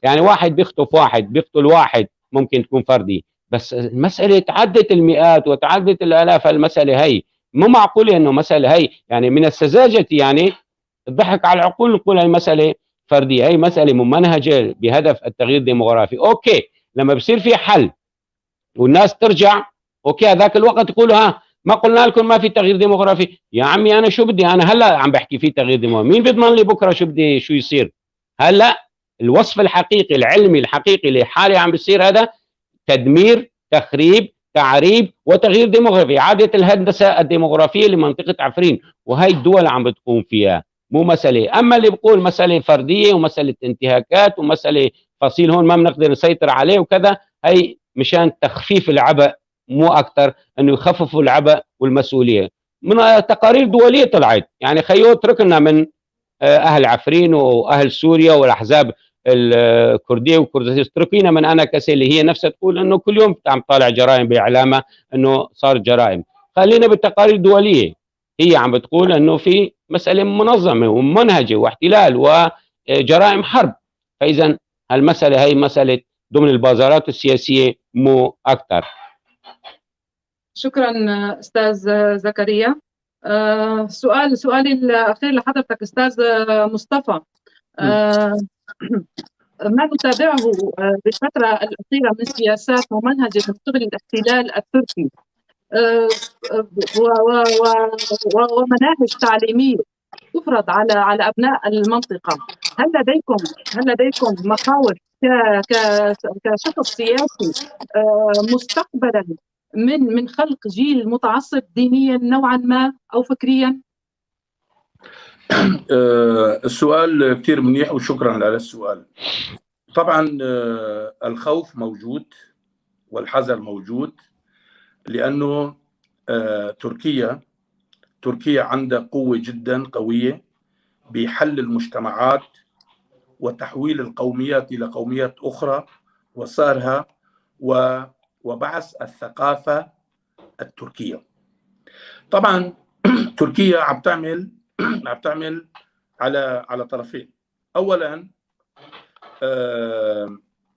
يعني واحد بيخطف واحد بيقتل واحد ممكن تكون فردي، بس المسألة تعدت المئات وتعدت الآلاف. المسألة هي مو معقولة أنه مسألة هي يعني من السذاجة يعني الضحك على العقول نقول هي مسألة فردية. هي مسألة ممنهجة بهدف التغيير الديموغرافي. أوكي، لما بصير في حل والناس ترجع اوكي هذاك الوقت يقولوا ها ما قلنا لكم ما في تغيير ديموغرافي. يا عمي انا شو بدي، انا هلا عم بحكي في تغيير ديموغرافي، مين بيضمن لي بكره شو يصير؟ هلا الوصف الحقيقي العلمي الحقيقي اللي حاليا عم بيصير هذا تدمير، تخريب، تعريب وتغيير ديموغرافي، إعادة الهندسة الديموغرافية لمنطقة عفرين، وهي الدول عم بتقوم فيها، مو مسألة. أما اللي بقول مسألة فردية ومسألة انتهاكات ومسألة فصيل هون ما بنقدر نسيطر عليه وكذا، هي مشان تخفيف العبء مو أكثر، إنه يخففوا العبء والمسؤولية. من تقارير دولية طلعت يعني خيو اتركنا من أهل عفرين وأهل سوريا والأحزاب الكردية وكردستان، اتركينا من أنا كسي اللي هي نفسها تقول إنه كل يوم عم طالع جرائم بإعلامها إنه صار جرائم. خلينا بالتقارير الدولية، هي عم بتقول إنه في مسألة منظمة ومنهجة واحتلال وجرائم حرب. فإذا هالمسألة هي مسألة ضمن البازارات السياسية مو أكثر. شكرا أستاذ زكريا. سؤالي الأخير لحضرتك أستاذ مصطفى. ما نتابعه بالفترة الأخيرة من سياسات ومنهج من قبل الاحتلال التركي ومناهج تعليمية تفرض على أبناء المنطقة، هل لديكم مخاوف كشخص سياسي مستقبلا من خلق جيل متعصب دينيا نوعا ما أو فكريا؟ السؤال كثير منيح وشكرا على السؤال. طبعا الخوف موجود والحذر موجود، لأنه تركيا عندها قوة جدا قوية بحل المجتمعات وتحويل القوميات إلى قوميات أخرى وصارها وبعث الثقافة التركية. طبعا تركيا عم تعمل على طرفين. أولا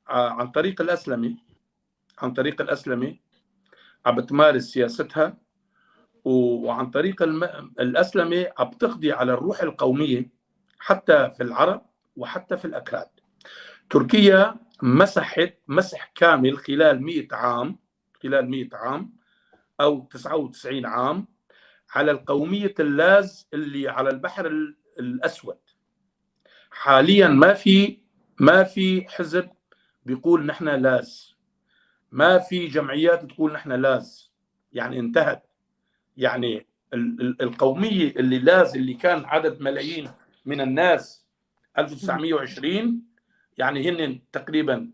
عن طريق الأسلمي عم بتمارس سياستها، وعن طريق الأسلمي عم بتقضي على الروح القومية حتى في العرب وحتى في الأكراد. تركيا مسح كامل خلال 100 عام أو 99 عام على القومية اللاز اللي على البحر الأسود. حاليا ما في حزب بيقول نحن لاز، ما في جمعيات تقول نحن لاز، يعني انتهت. يعني القومية اللي لاز اللي كان عدد ملايين من الناس 1920 يعني هن تقريبا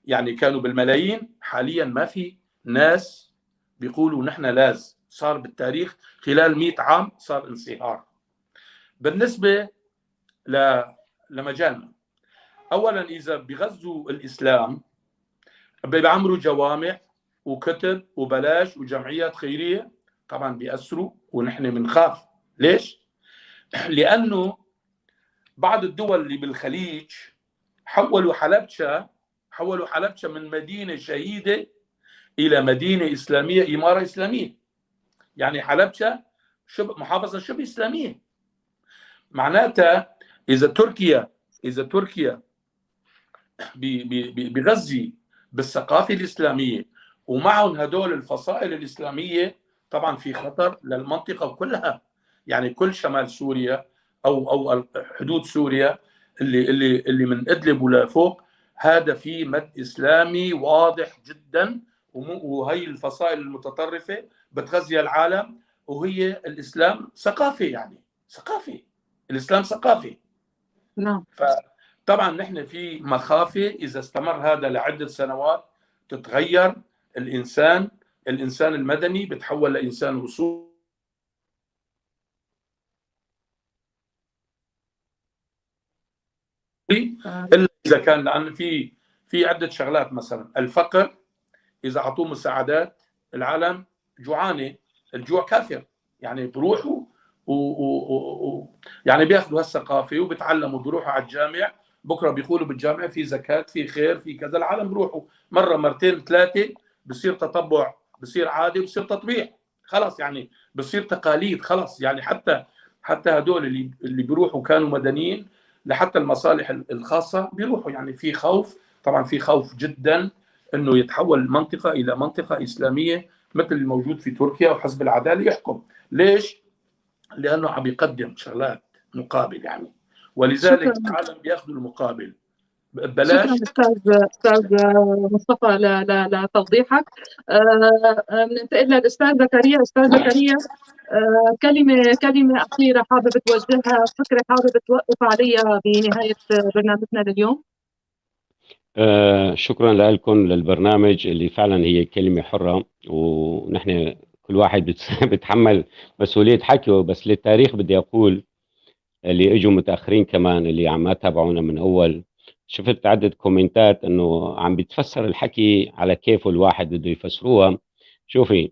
يعني كانوا بالملايين، حاليا ما في ناس بيقولوا نحن لاز. صار بالتاريخ خلال 100 عام صار انصهار. بالنسبة لمجالنا، أولا إذا بغزوا الإسلام بيعملوا جوامع وكتب وبلاش وجمعيات خيرية، طبعا بيأثروا ونحن بنخاف. ليش؟ لأنه بعض الدول اللي بالخليج حولوا حلبشة من مدينة شهيدة إلى مدينة إسلامية، إمارة إسلامية. يعني حلبشة محافظة شبه إسلامية. معناتها إذا تركيا بغزي بالثقافة الإسلامية ومعهم هدول الفصائل الإسلامية، طبعا في خطر للمنطقة كلها. يعني كل شمال سوريا أو حدود سوريا اللي من إدلب ولفوق، هذا في مد إسلامي واضح جدا، وهي الفصائل المتطرفة بتغذي العالم، وهي الإسلام ثقافي، يعني ثقافي، الإسلام ثقافي. نعم. فطبعا نحن في مخافة إذا استمر هذا لعدة سنوات تتغير الإنسان المدني بتحول لإنسان وصولي. إلا إذا كان، لأن في عدة شغلات، مثلا الفقر، إذا أعطوه مساعدات العالم جوعانة، الجوع كافر، يعني بروحوا يعني بياخذوا هالثقافة وبتعلموا، بيروحوا على الجامع، بكرة بيقولوا بالجامع في زكاة، في خير، في كذا، العالم بيروحوا مرة مرتين ثلاثة، بصير تطبع، بصير عادي، بصير تطبيع، خلاص يعني بصير تقاليد، خلاص يعني حتى هدول اللي بيروحوا كانوا مدنيين لحتى المصالح الخاصة بيروحوا. يعني في خوف، طبعا في خوف جدا انه يتحول المنطقة الى منطقة اسلامية مثل الموجود في تركيا وحزب العدالة يحكم. ليش؟ لانه عم يقدم شغلات مقابل يعني، ولذلك العالم بياخذوا المقابل. بلاش. شكرا استاذ مصطفى لتوضيحك. ننتقل للاستاذ زكريا. استاذ زكريا، كلمه اخيره حابب توجهها، فكره حابب توقف عليها بنهايه برنامجنا لليوم. شكرا لكم للبرنامج اللي فعلا هي كلمة حرة، ونحن كل واحد بيتحمل مسؤولية حكيه. بس للتاريخ بدي أقول اللي اجوا متأخرين كمان اللي عم أتابعونا من أول، شفت عدة كومنتات إنه عم بيتفسر الحكي على كيفه الواحد بده يفسروها. شوفي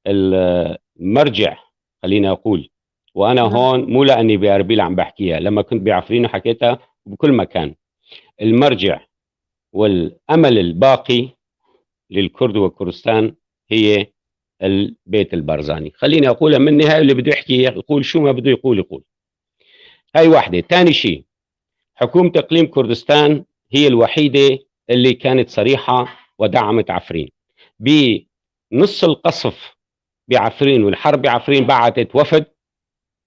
المرجع، خليني أقول، وأنا هون مو لأني بأربيل عم بحكيها، لما كنت بعفرين وحكيتها بكل مكان. المرجع والأمل الباقي للكرد وكردستان هي البيت البرزاني. خليني أقولها من النهاية، اللي بده يحكي يقول شو ما بده يقول. هاي واحدة. تاني شيء، حكومة إقليم كردستان هي الوحيدة اللي كانت صريحة ودعمت عفرين. بنص القصف بعفرين والحرب بعفرين بعثت وفد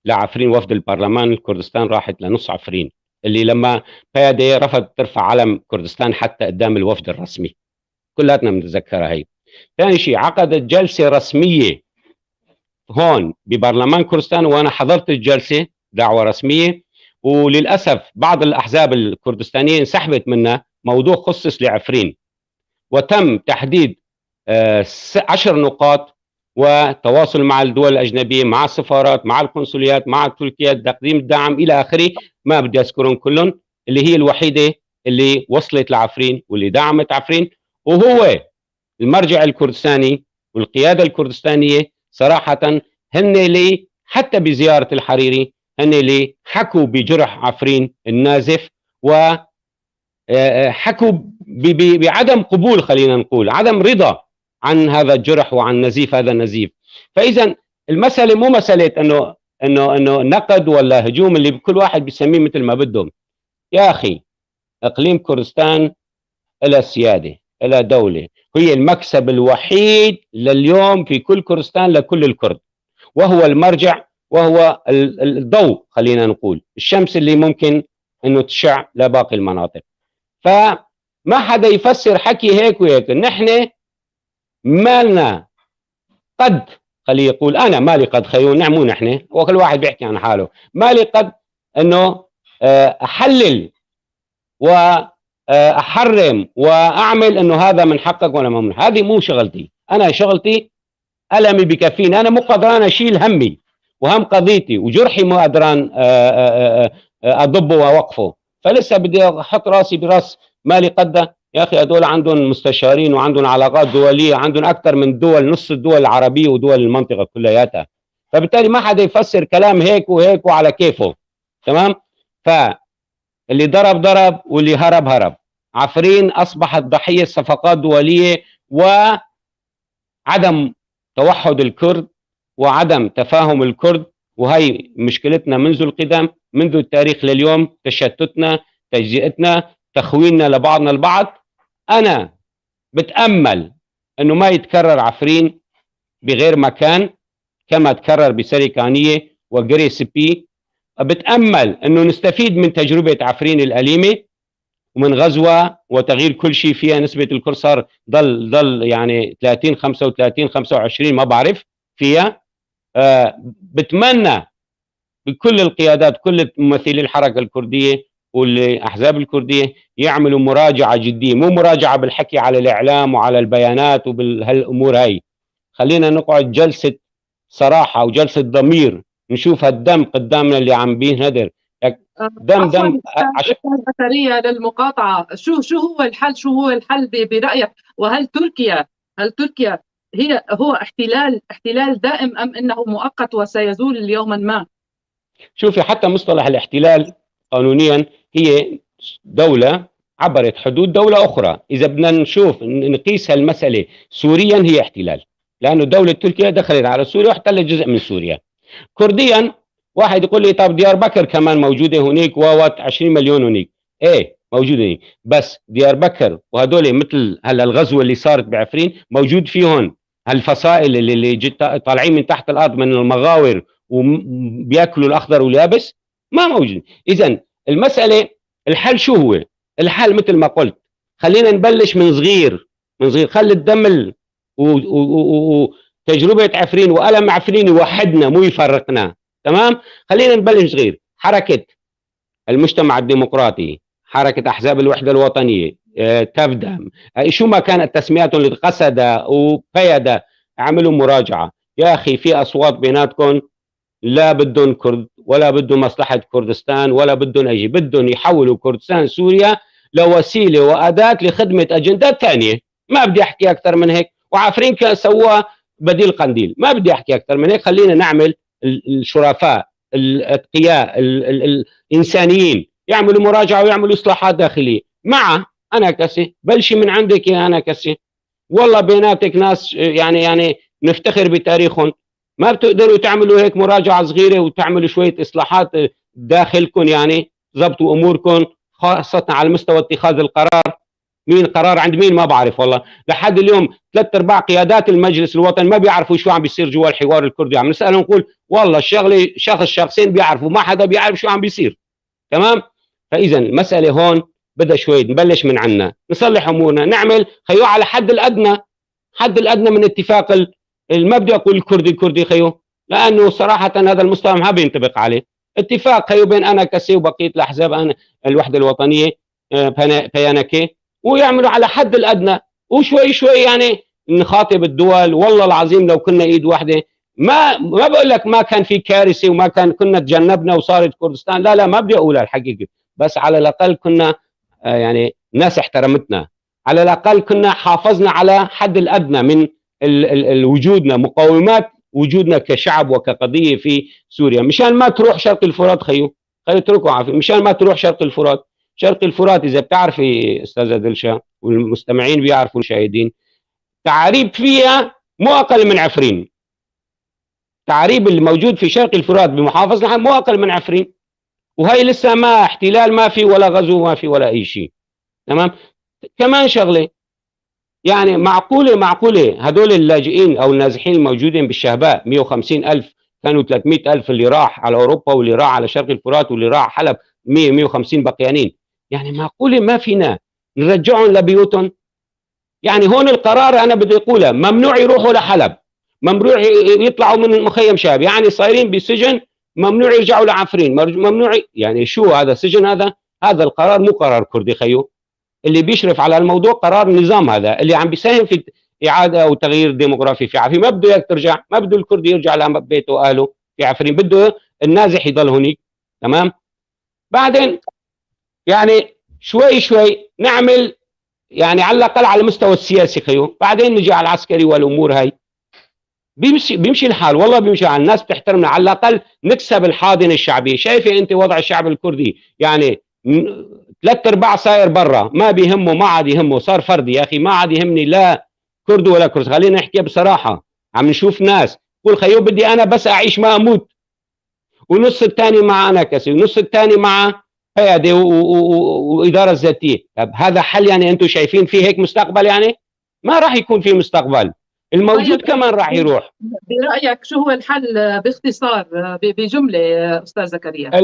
لعفرين، وفد البرلمان الكردستان راحت لنص عفرين، اللي لما بيادي رفض ترفع علم كردستان حتى قدام الوفد الرسمي، كلاتنا بنتذكرها هي. ثاني شيء، عقدت جلسة رسمية هون ببرلمان كردستان، وانا حضرت الجلسة، دعوة رسمية، وللأسف بعض الأحزاب الكردستانية انسحبت منها، موضوع خصص لعفرين، وتم تحديد 10 نقاط وتواصل مع الدول الأجنبية، مع السفارات، مع القنصليات، مع تركيا، تقديم الدعم إلى آخره، ما بدي أذكرهم كلهم، اللي هي الوحيدة اللي وصلت لعفرين واللي دعمت عفرين. وهو المرجع الكردستاني والقيادة الكردستانية صراحة هن اللي حتى بزيارة الحريري هن اللي حكوا بجرح عفرين النازف، وحكوا بعدم قبول، خلينا نقول عدم رضا عن هذا الجرح وعن نزيف هذا النزيف. فإذا المسألة مو مسألة انه نقد ولا هجوم اللي كل واحد بيسميه مثل ما بدهم. يا اخي، اقليم كردستان الى سيادة، الى دولة، هي المكسب الوحيد لليوم في كل كردستان لكل الكرد، وهو المرجع، وهو الضوء، خلينا نقول الشمس اللي ممكن انه تشع لباقي المناطق. فما حدا يفسر حكي هيك وهيك. نحن مالنا قد، خليه يقول انا مالي قد، خيون مو نحن، وكل واحد بيحكي عن حاله، مالي قد انه احلل واحرم واعمل انه هذا من حقك ولا ما من. هذه مو شغلتي. انا شغلتي ألمي بكفيني، انا مو قدران اشيل همي وهم قضيتي، وجرحي مو قدران اضبه واوقفه. فلسه بدي احط راسي براس مالي قد. يا اخي هذول عندهم مستشارين وعندهم علاقات دوليه، عندهم اكثر من دول، نص الدول العربيه ودول المنطقه كلياتها. فبالتالي ما حدا يفسر كلام هيك وهيك وعلى كيفه. تمام؟ فاللي ضرب واللي هرب. عفرين اصبحت ضحيه صفقات دوليه وعدم توحد الكرد وعدم تفاهم الكرد، وهي مشكلتنا منذ القدم، منذ التاريخ لليوم، تشتتنا، تجزئتنا، تخويننا لبعضنا البعض. أنا بتأمل أنه ما يتكرر عفرين بغير مكان كما تكرر بسريكانية وقريس بي. بتأمل أنه نستفيد من تجربة عفرين الأليمة ومن غزوة وتغيير كل شيء فيها. نسبة الكرد صار ضل يعني 30 35 25 ما بعرف فيها. بتمنى بكل القيادات، كل ممثلي الحركة الكردية والأحزاب الكردية يعملوا مراجعة جدية، مو مراجعة بالحكي على الإعلام وعلى البيانات وبالهالأمور هاي. خلينا نقعد جلسة صراحة وجلسة ضمير، نشوف هالدم قدامنا اللي عم بينهدر دم. أستاذ زكريا للمقاطعة، شو هو الحل؟ شو هو الحل برأيك؟ وهل تركيا هو احتلال دائم أم إنه مؤقت وسيزول يوما ما؟ شوفي، حتى مصطلح الاحتلال قانونيا هي دولة عبرت حدود دولة أخرى. إذا بدنا نقيس هالمسألة سوريا هي احتلال، لأنه دولة تركيا دخلت على سوريا واحتلت جزء من سوريا. كرديا واحد يقول لي طب ديار بكر كمان موجودة هناك، 20 مليون هناك. ايه موجودة هناك، بس ديار بكر وهدول مثل هلا الغزوة اللي صارت بعفرين موجود فيهم هالفصائل اللي طالعين من تحت الأرض من المغاور وبياكلوا الأخضر واليابس، ما موجود. إذن المسألة الحل شو هو؟ الحل مثل ما قلت خلينا نبلش من صغير خلي الدم وتجربة عفرين وألم عفرين يوحدنا مو يفرقنا. تمام، خلينا نبلش صغير. حركة المجتمع الديمقراطي، حركة أحزاب الوحدة الوطنية، تفدم، شو ما كانت تسمياتهم اللي قصد وقيد، عملوا مراجعة. يا أخي في أصوات بيناتكم لا بدهم كرد ولا بدهم مصلحة كردستان ولا بدهم أي شيء، بدهم يحولوا كردستان سوريا لوسيلة وأداة لخدمة أجندات ثانية. ما بدي أحكي أكثر من هيك. وعفرين كان سوى بديل قنديل، ما بدي أحكي أكثر من هيك. خلينا نعمل الشرفاء الأتقياء الإنسانيين يعملوا مراجعة ويعملوا إصلاحات داخلية. مع أنا كسي بلشي من عندك يا أنا كسي، والله بيناتك ناس يعني نفتخر بتاريخهم، ما بتقدروا تعملوا هيك مراجعة صغيرة وتعملوا شوية إصلاحات داخلكم، يعني ضبطوا أموركم خاصة على مستوى اتخاذ القرار. مين قرار عند مين ما بعرف والله. لحد اليوم 3/4 قيادات المجلس الوطني ما بيعرفوا شو عم بيصير جوا الحوار الكردي. عم نسألهم نقول والله الشغلة شخصين بيعرفوا، ما حدا بيعرف شو عم بيصير. تمام، فإذا المسألة هون بدها شوي نبلش من عنا، نصلح أمورنا، نعمل خيو على حد الأدنى من اتفاق ما بدي أقول الكردي خيو، لأنه صراحة هذا المصطلح ما بينطبق عليه. اتفاق خيو بين أنا كسي وبقية الأحزاب أنا الوحدة الوطنية بيانكي، ويعملوا على حد الأدنى، وشوي شوي يعني نخاطب الدول. والله العظيم لو كنا إيد واحدة ما بقول لك ما كان في كارثة وما كنا تجنبنا وصارت كردستان، لا ما بدي أقولها الحقيقة، بس على الأقل كنا يعني ناس احترمتنا، على الأقل كنا حافظنا على حد الأدنى من وجودنا، مقومات وجودنا كشعب وكقضية في سوريا. مشان ما تروح شرق الفرات خيو اتركوا عافية، مشان ما تروح شرق الفرات إذا بتعرفي أستاذة دلشا والمستمعين بيعرفوا المشاهدين، تعريب فيها مو أقل من عفرين. تعريب اللي موجود في شرق الفرات بمحافظة مو أقل من عفرين، وهي لسه ما احتلال ما في ولا غزو ما في ولا أي شيء. تمام، كمان شغلة يعني معقولة هدول اللاجئين أو النازحين الموجودين بالشهباء 150,000 كانوا 300,000 اللي راح على أوروبا واللي راح على شرق الفرات واللي راح حلب 150 بقيانين، يعني معقولة ما فينا نرجعهم لبيوتهم؟ يعني هون القرار أنا بدي أقوله ممنوع يروحوا لحلب، ممنوع يطلعوا من مخيم شاب، يعني صايرين بسجن، ممنوع يرجعوا لعفرين، ممنوع. يعني شو هذا سجن؟ هذا القرار مو قرار كردي خيو. اللي بيشرف على الموضوع قرار النظام هذا اللي عم بيساهم في إعادة أو تغيير ديموغرافي في عفرين. ما بده اياك ترجع، ما بده الكردي يرجع لبيته وأهله في عفرين، بده النازح يضل هنيك. تمام، بعدين يعني شوي نعمل يعني على الأقل على المستوى السياسي خيو، بعدين نجي على العسكري والأمور هاي بيمشي الحال. والله بيمشي الحال، الناس بتحترمنا، على الأقل نكسب الحاضنة الشعبية. شايفة أنت وضع الشعب الكردي يعني 3/4 صاير برا، ما بيهمه، ما عاد يهمه، صار فردي. يا أخي ما عاد يهمني لا كرد ولا كرد، خلينا نحكي بصراحة. عم نشوف ناس تقول خيو بدي أنا بس أعيش ما أموت، ونص الثاني مع أنا كسي، ونص الثاني مع قيادة وإدارة ذاتية. طب هذا حل؟ يعني أنتم شايفين فيه هيك مستقبل؟ يعني ما راح يكون فيه مستقبل، الموجود كمان راح يروح. برأيك شو هو الحل باختصار بجملة أستاذ زكريا؟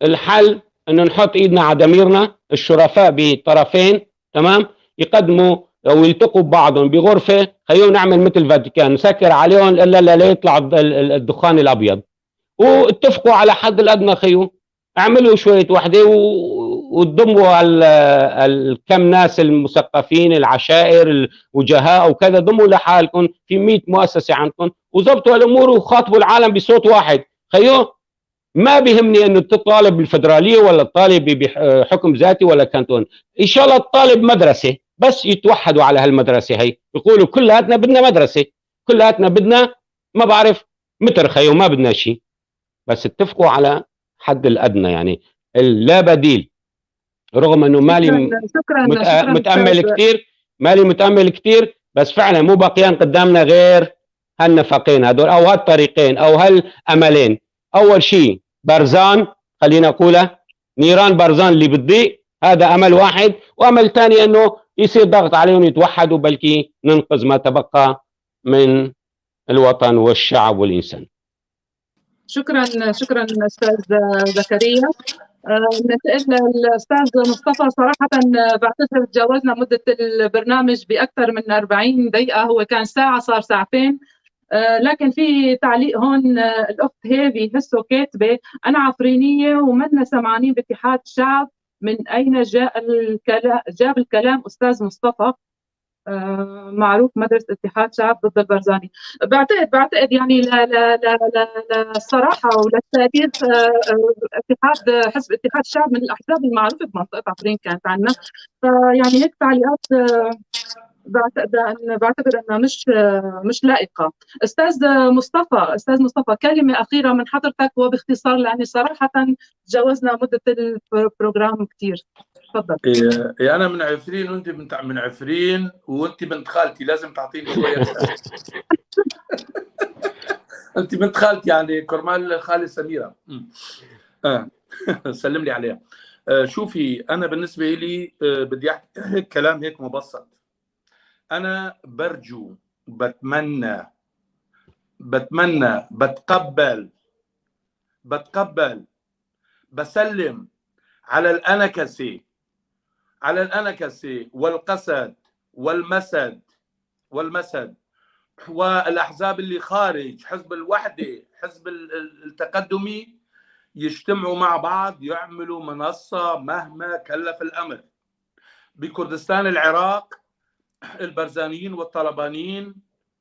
الحل انه نحط ايدنا على ضميرنا، الشرفاء بطرفين تمام يقدموا ويلتقوا ببعضهم بغرفه، خلينا نعمل مثل فاتيكان نسكر عليهم الا لا يطلع الدخان الابيض، واتفقوا على حد الادنى. خيو اعملوا شويه وحده وتضموا الكم ناس المثقفين، العشائر، الوجهاء وكذا، ضموا لحالكم في 100 مؤسسه عندكم وظبطوا الامور وخاطبوا العالم بصوت واحد. خيو ما بيهمني انه تطالب بالفدراليه ولا تطالب بحكم ذاتي ولا كانتون، ان شاء الله الطالب مدرسه، بس يتوحدوا على هالمدرسه هي، يقولوا كلاتنا بدنا مدرسه، كلاتنا بدنا ما بعرف متر خيو، ما بدنا شيء، بس اتفقوا على حد الادنى يعني لا بديل. رغم انه مالي متامل كثير، بس فعلا مو بقيان قدامنا غير هالنفقين هدول او هالطريقين او هالاملين. اول شيء برزان، خلينا نقوله نيران برزان اللي بتضيء، هذا امل واحد، وامل ثاني انه يصير ضغط عليهم يتوحدوا، بلكي ننقذ ما تبقى من الوطن والشعب والانسان. شكرا استاذ زكريا. ننتقل للأستاذ مصطفى. صراحة بعتذر تجاوزنا مدة البرنامج بأكثر من 40 دقيقة، هو كان ساعة صار ساعتين. لكن في تعليق هون، الأخت هيفي هسو كاتبة: أنا عفرينية ومنا سمعانين باتحاد شعب، من أين جاب الكلام أستاذ مصطفى؟ معروف مدرسة اتحاد شعب ضد البرزاني. بعتقد يعني للصراحة وللتاريخ، حزب اتحاد الشعب من الأحزاب المعروفة بمنطقة عفرين كانت عندنا. فيعني هيك تعليقات بعتبر انها مش لائقه. استاذ مصطفى كلمه اخيره من حضرتك وباختصار، لاني صراحه تجاوزنا مده البروجرام كثير. تفضل. انا من عفرين وانت من عفرين، وانت بنت خالتي، لازم تعطيني شويه انت بنت خالتي يعني، كرمال خالي سميره. سلم لي عليها. شوفي، انا بالنسبه لي بدي احكي هيك كلام هيك مبسط. أنا برجو، بتمنى، بتقبل، بسلم على الأنكسة والقسد والمسد والأحزاب اللي خارج حزب الوحدة، حزب التقدمي، يجتمعوا مع بعض يعملوا منصة مهما كلف الأمر بكردستان العراق. البرزانيين والطلبانيين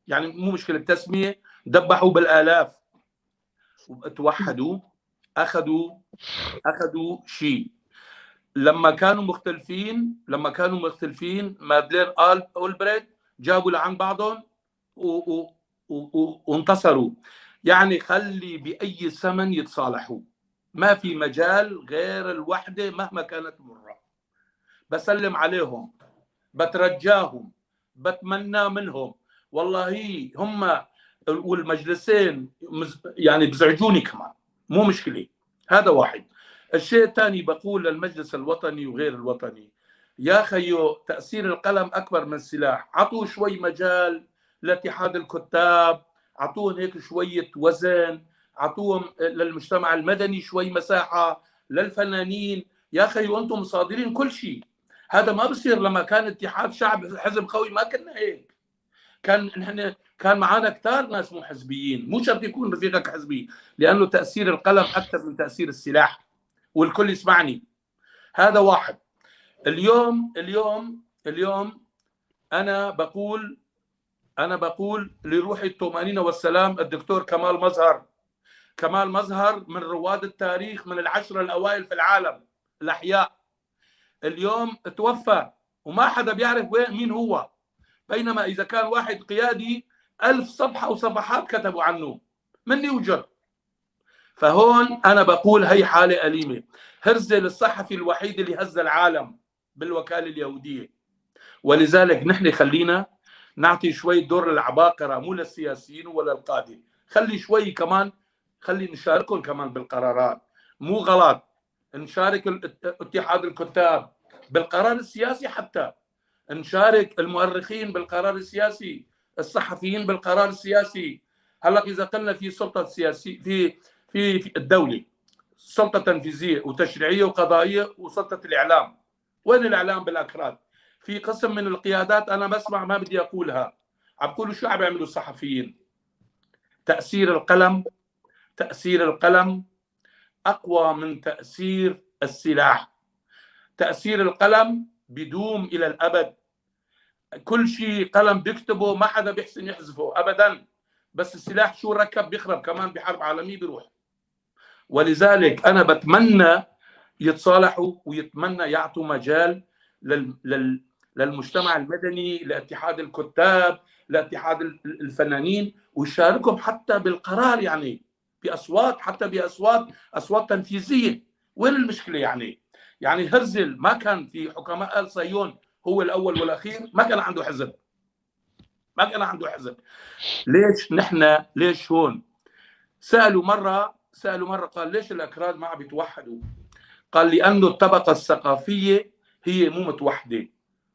يعني مو مشكلة التسمية، دبحوا بالآلاف وتوحدوا، أخذوا شيء. لما كانوا مختلفين مادلين أولبريت جابوا لعن بعضهم وانتصروا. يعني خلي بأي ثمن يتصالحوا، ما في مجال غير الوحدة مهما كانت مرة. بسلم عليهم، بترجاهم، بتمنى منهم، والله هم والمجلسين يعني بزعجوني كمان، مو مشكلة. هذا واحد. الشيء الثاني بقول للمجلس الوطني وغير الوطني: يا خيو، تأثير القلم أكبر من السلاح. عطوا شوي مجال لاتحاد الكتاب، عطوهم هيك شوية وزن، عطوهم للمجتمع المدني شوي مساحة، للفنانين. يا خيو أنتم مصادرين كل شيء. هذا ما بصير. لما كان اتحاد شعب حزب قوي ما كنا هيك. كان معنا كتار ناس مو حزبيين، مو شرط يكون رفيقك حزبي، لأنه تأثير القلم أكثر من تأثير السلاح، والكل يسمعني. هذا واحد. اليوم أنا بقول لروح الطمأنينة والسلام الدكتور كمال مظهر من رواد التاريخ، من العشرة الأوائل في العالم الأحياء. اليوم توفى وما حدا بيعرف مين هو، بينما إذا كان واحد قيادي 1000 صفحة وصفحات كتبوا عنه مني وجر. فهون أنا بقول هي حالة أليمة. هرزل الصحفي الوحيد اللي هز العالم بالوكالة اليهودية. ولذلك نحن خلينا نعطي شوي دور للعباقرة، مو للسياسيين ولا القادة. خلي شوي كمان، خلي نشاركهم كمان بالقرارات. مو غلط نشارك اتحاد الكتاب بالقرار السياسي، حتى نشارك المؤرخين بالقرار السياسي، الصحفيين بالقرار السياسي. هلا إذا قلنا في سلطة سياسية في الدولة، سلطة تنفيذية وتشريعية وقضائية وسلطة الإعلام. وين الإعلام بالأكراد؟ في قسم من القيادات أنا بسمع ما بدي أقولها، عم بقولوا شو عم يعملوا الصحفيين. تأثير القلم أقوى من تأثير السلاح. تأثير القلم بدوم إلى الأبد. كل شيء قلم بيكتبه ما حدا بيحسن يحذفه أبدا، بس السلاح شو ركب بيخرب كمان بحرب عالمية بيروح. ولذلك أنا بتمنى يتصالحوا ويتمنى يعطوا مجال للمجتمع المدني، لاتحاد الكتاب، لاتحاد الفنانين، ويشاركهم حتى بالقرار، يعني بأصوات، حتى أصوات تنفيذية. وين المشكلة يعني هرزل ما كان في حكماء آل صهيون هو الأول والأخير، ما كان عنده حزب. ليش هون؟ سألوا مرة قال ليش الأكراد ما عم بيتوحدوا؟ قال لأنه الطبقة الثقافية هي مو متوحدة،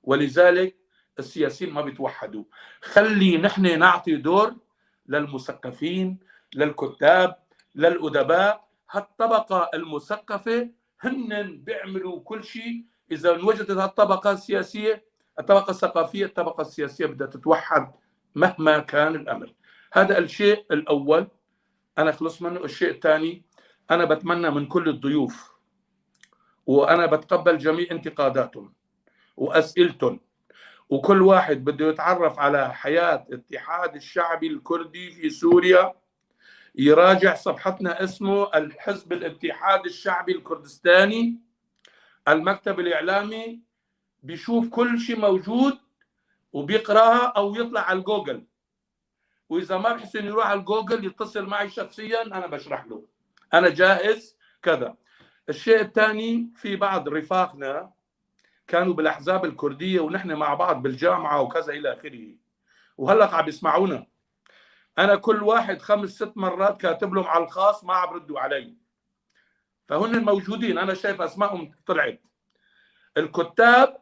ولذلك السياسيين ما بيتوحدوا. خلي نحن نعطي دور للمثقفين، للكتاب، للأدباء. هالطبقة المثقفة هن بيعملوا كل شيء. إذا انوجدت الطبقة السياسية، الطبقة الثقافية، الطبقة السياسية بدها تتوحد مهما كان الأمر. هذا الشيء الأول أنا خلص منه. الشيء الثاني، أنا بتمنى من كل الضيوف، وأنا بتقبل جميع انتقاداتهم وأسئلتهم، وكل واحد بده يتعرف على حياة الاتحاد الشعبي الكردي في سوريا يراجع صفحتنا، اسمه الحزب الاتحاد الشعبي الكردستاني، المكتب الإعلامي، بيشوف كل شيء موجود وبيقراها أو يطلع على الجوجل. وإذا ما بحسن يروح على الجوجل يتصل معي شخصيا، أنا بشرح له، أنا جاهز كذا. الشيء الثاني، في بعض رفاقنا كانوا بالأحزاب الكردية ونحن مع بعض بالجامعة وكذا إلى آخره، وهلأ عم يسمعونا. أنا كل واحد 5-6 مرات كاتب لهم على الخاص، ما عم ردوا علي، فهن موجودين، أنا شايف أسمائهم طلعت. الكتاب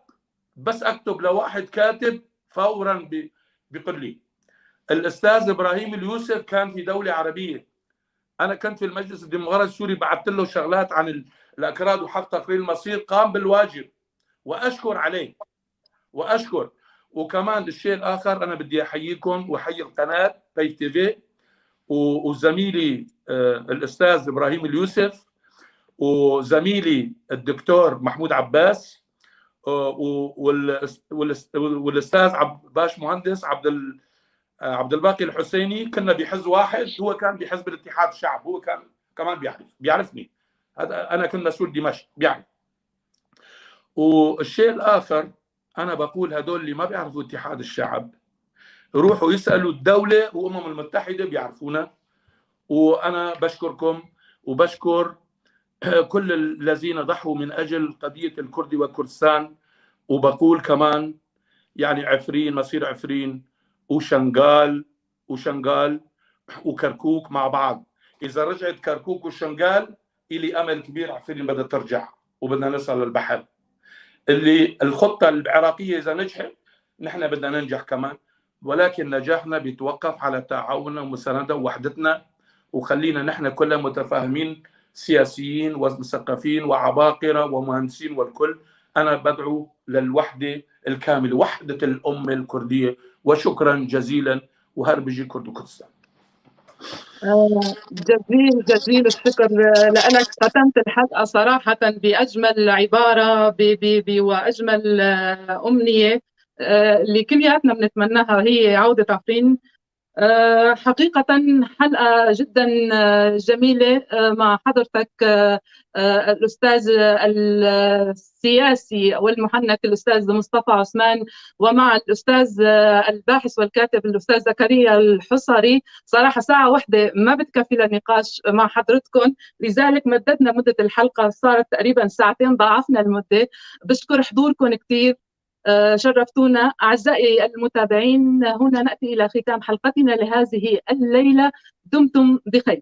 بس أكتب لواحد كاتب فورا بيقول لي. الأستاذ إبراهيم اليوسف كان في دولة عربية، أنا كنت في المجلس الديمقراطي السوري، بعثت له شغلات عن الأكراد وحق تقرير المصير، قام بالواجب وأشكر عليه وأشكر. وكمان الشيء الآخر، أنا بدي أحييكم وأحيي القناة بيف تي في وزميلي الأستاذ إبراهيم اليوسف وزميلي الدكتور محمود عباس والأستاذ باش مهندس عبد الباقي الحسيني. كنا بحزب واحد، هو كان بحزب الاتحاد الشعب، هو كان كمان بيعرفني، هذا أنا كنت مسؤول دمشق بيعرف. والشيء الآخر، أنا بقول هدول اللي ما بيعرفوا اتحاد الشعب يروحوا يسألوا الدولة وأمم المتحدة بيعرفونا. وأنا بشكركم وبشكر كل الذين ضحوا من أجل قضية الكردي وكردستان. وبقول كمان يعني عفرين، مصير عفرين وشنغال وكركوك مع بعض. إذا رجعت كركوك وشنغال إلي أمل كبير عفرين بدها ترجع وبدنا نصل للبحر. اللي الخطة العراقية إذا نجحت نحن بدنا ننجح كمان، ولكن نجاحنا بيتوقف على تعاوننا ومساندة ووحدتنا. وخلينا نحن كلنا متفاهمين، سياسيين ومثقفين وعباقرة ومهندسين والكل. أنا بدعو للوحدة الكاملة، وحدة الأمة الكردية. وشكرا جزيلا، وهر بيجي كرد وكردستان. جزيل الشكر لك. ختمت الحلقة صراحة بأجمل عبارة وأجمل أمنية اللي كلياتنا بنتمناها، هي عودة عفرين. حقيقة حلقة جدا جميلة مع حضرتك الأستاذ السياسي والمحنك الأستاذ مصطفى عثمان، ومع الأستاذ الباحث والكاتب الأستاذ زكريا الحصري. صراحة ساعة واحدة ما بتكفي للنقاش مع حضرتكم، لذلك مددنا مدة الحلقة، صارت تقريبا 2 ساعة، ضاعفنا المدة. بشكر حضوركم كثير، شرفتونا أعزائي المتابعين. هنا نأتي إلى ختام حلقتنا لهذه الليلة. دمتم بخير.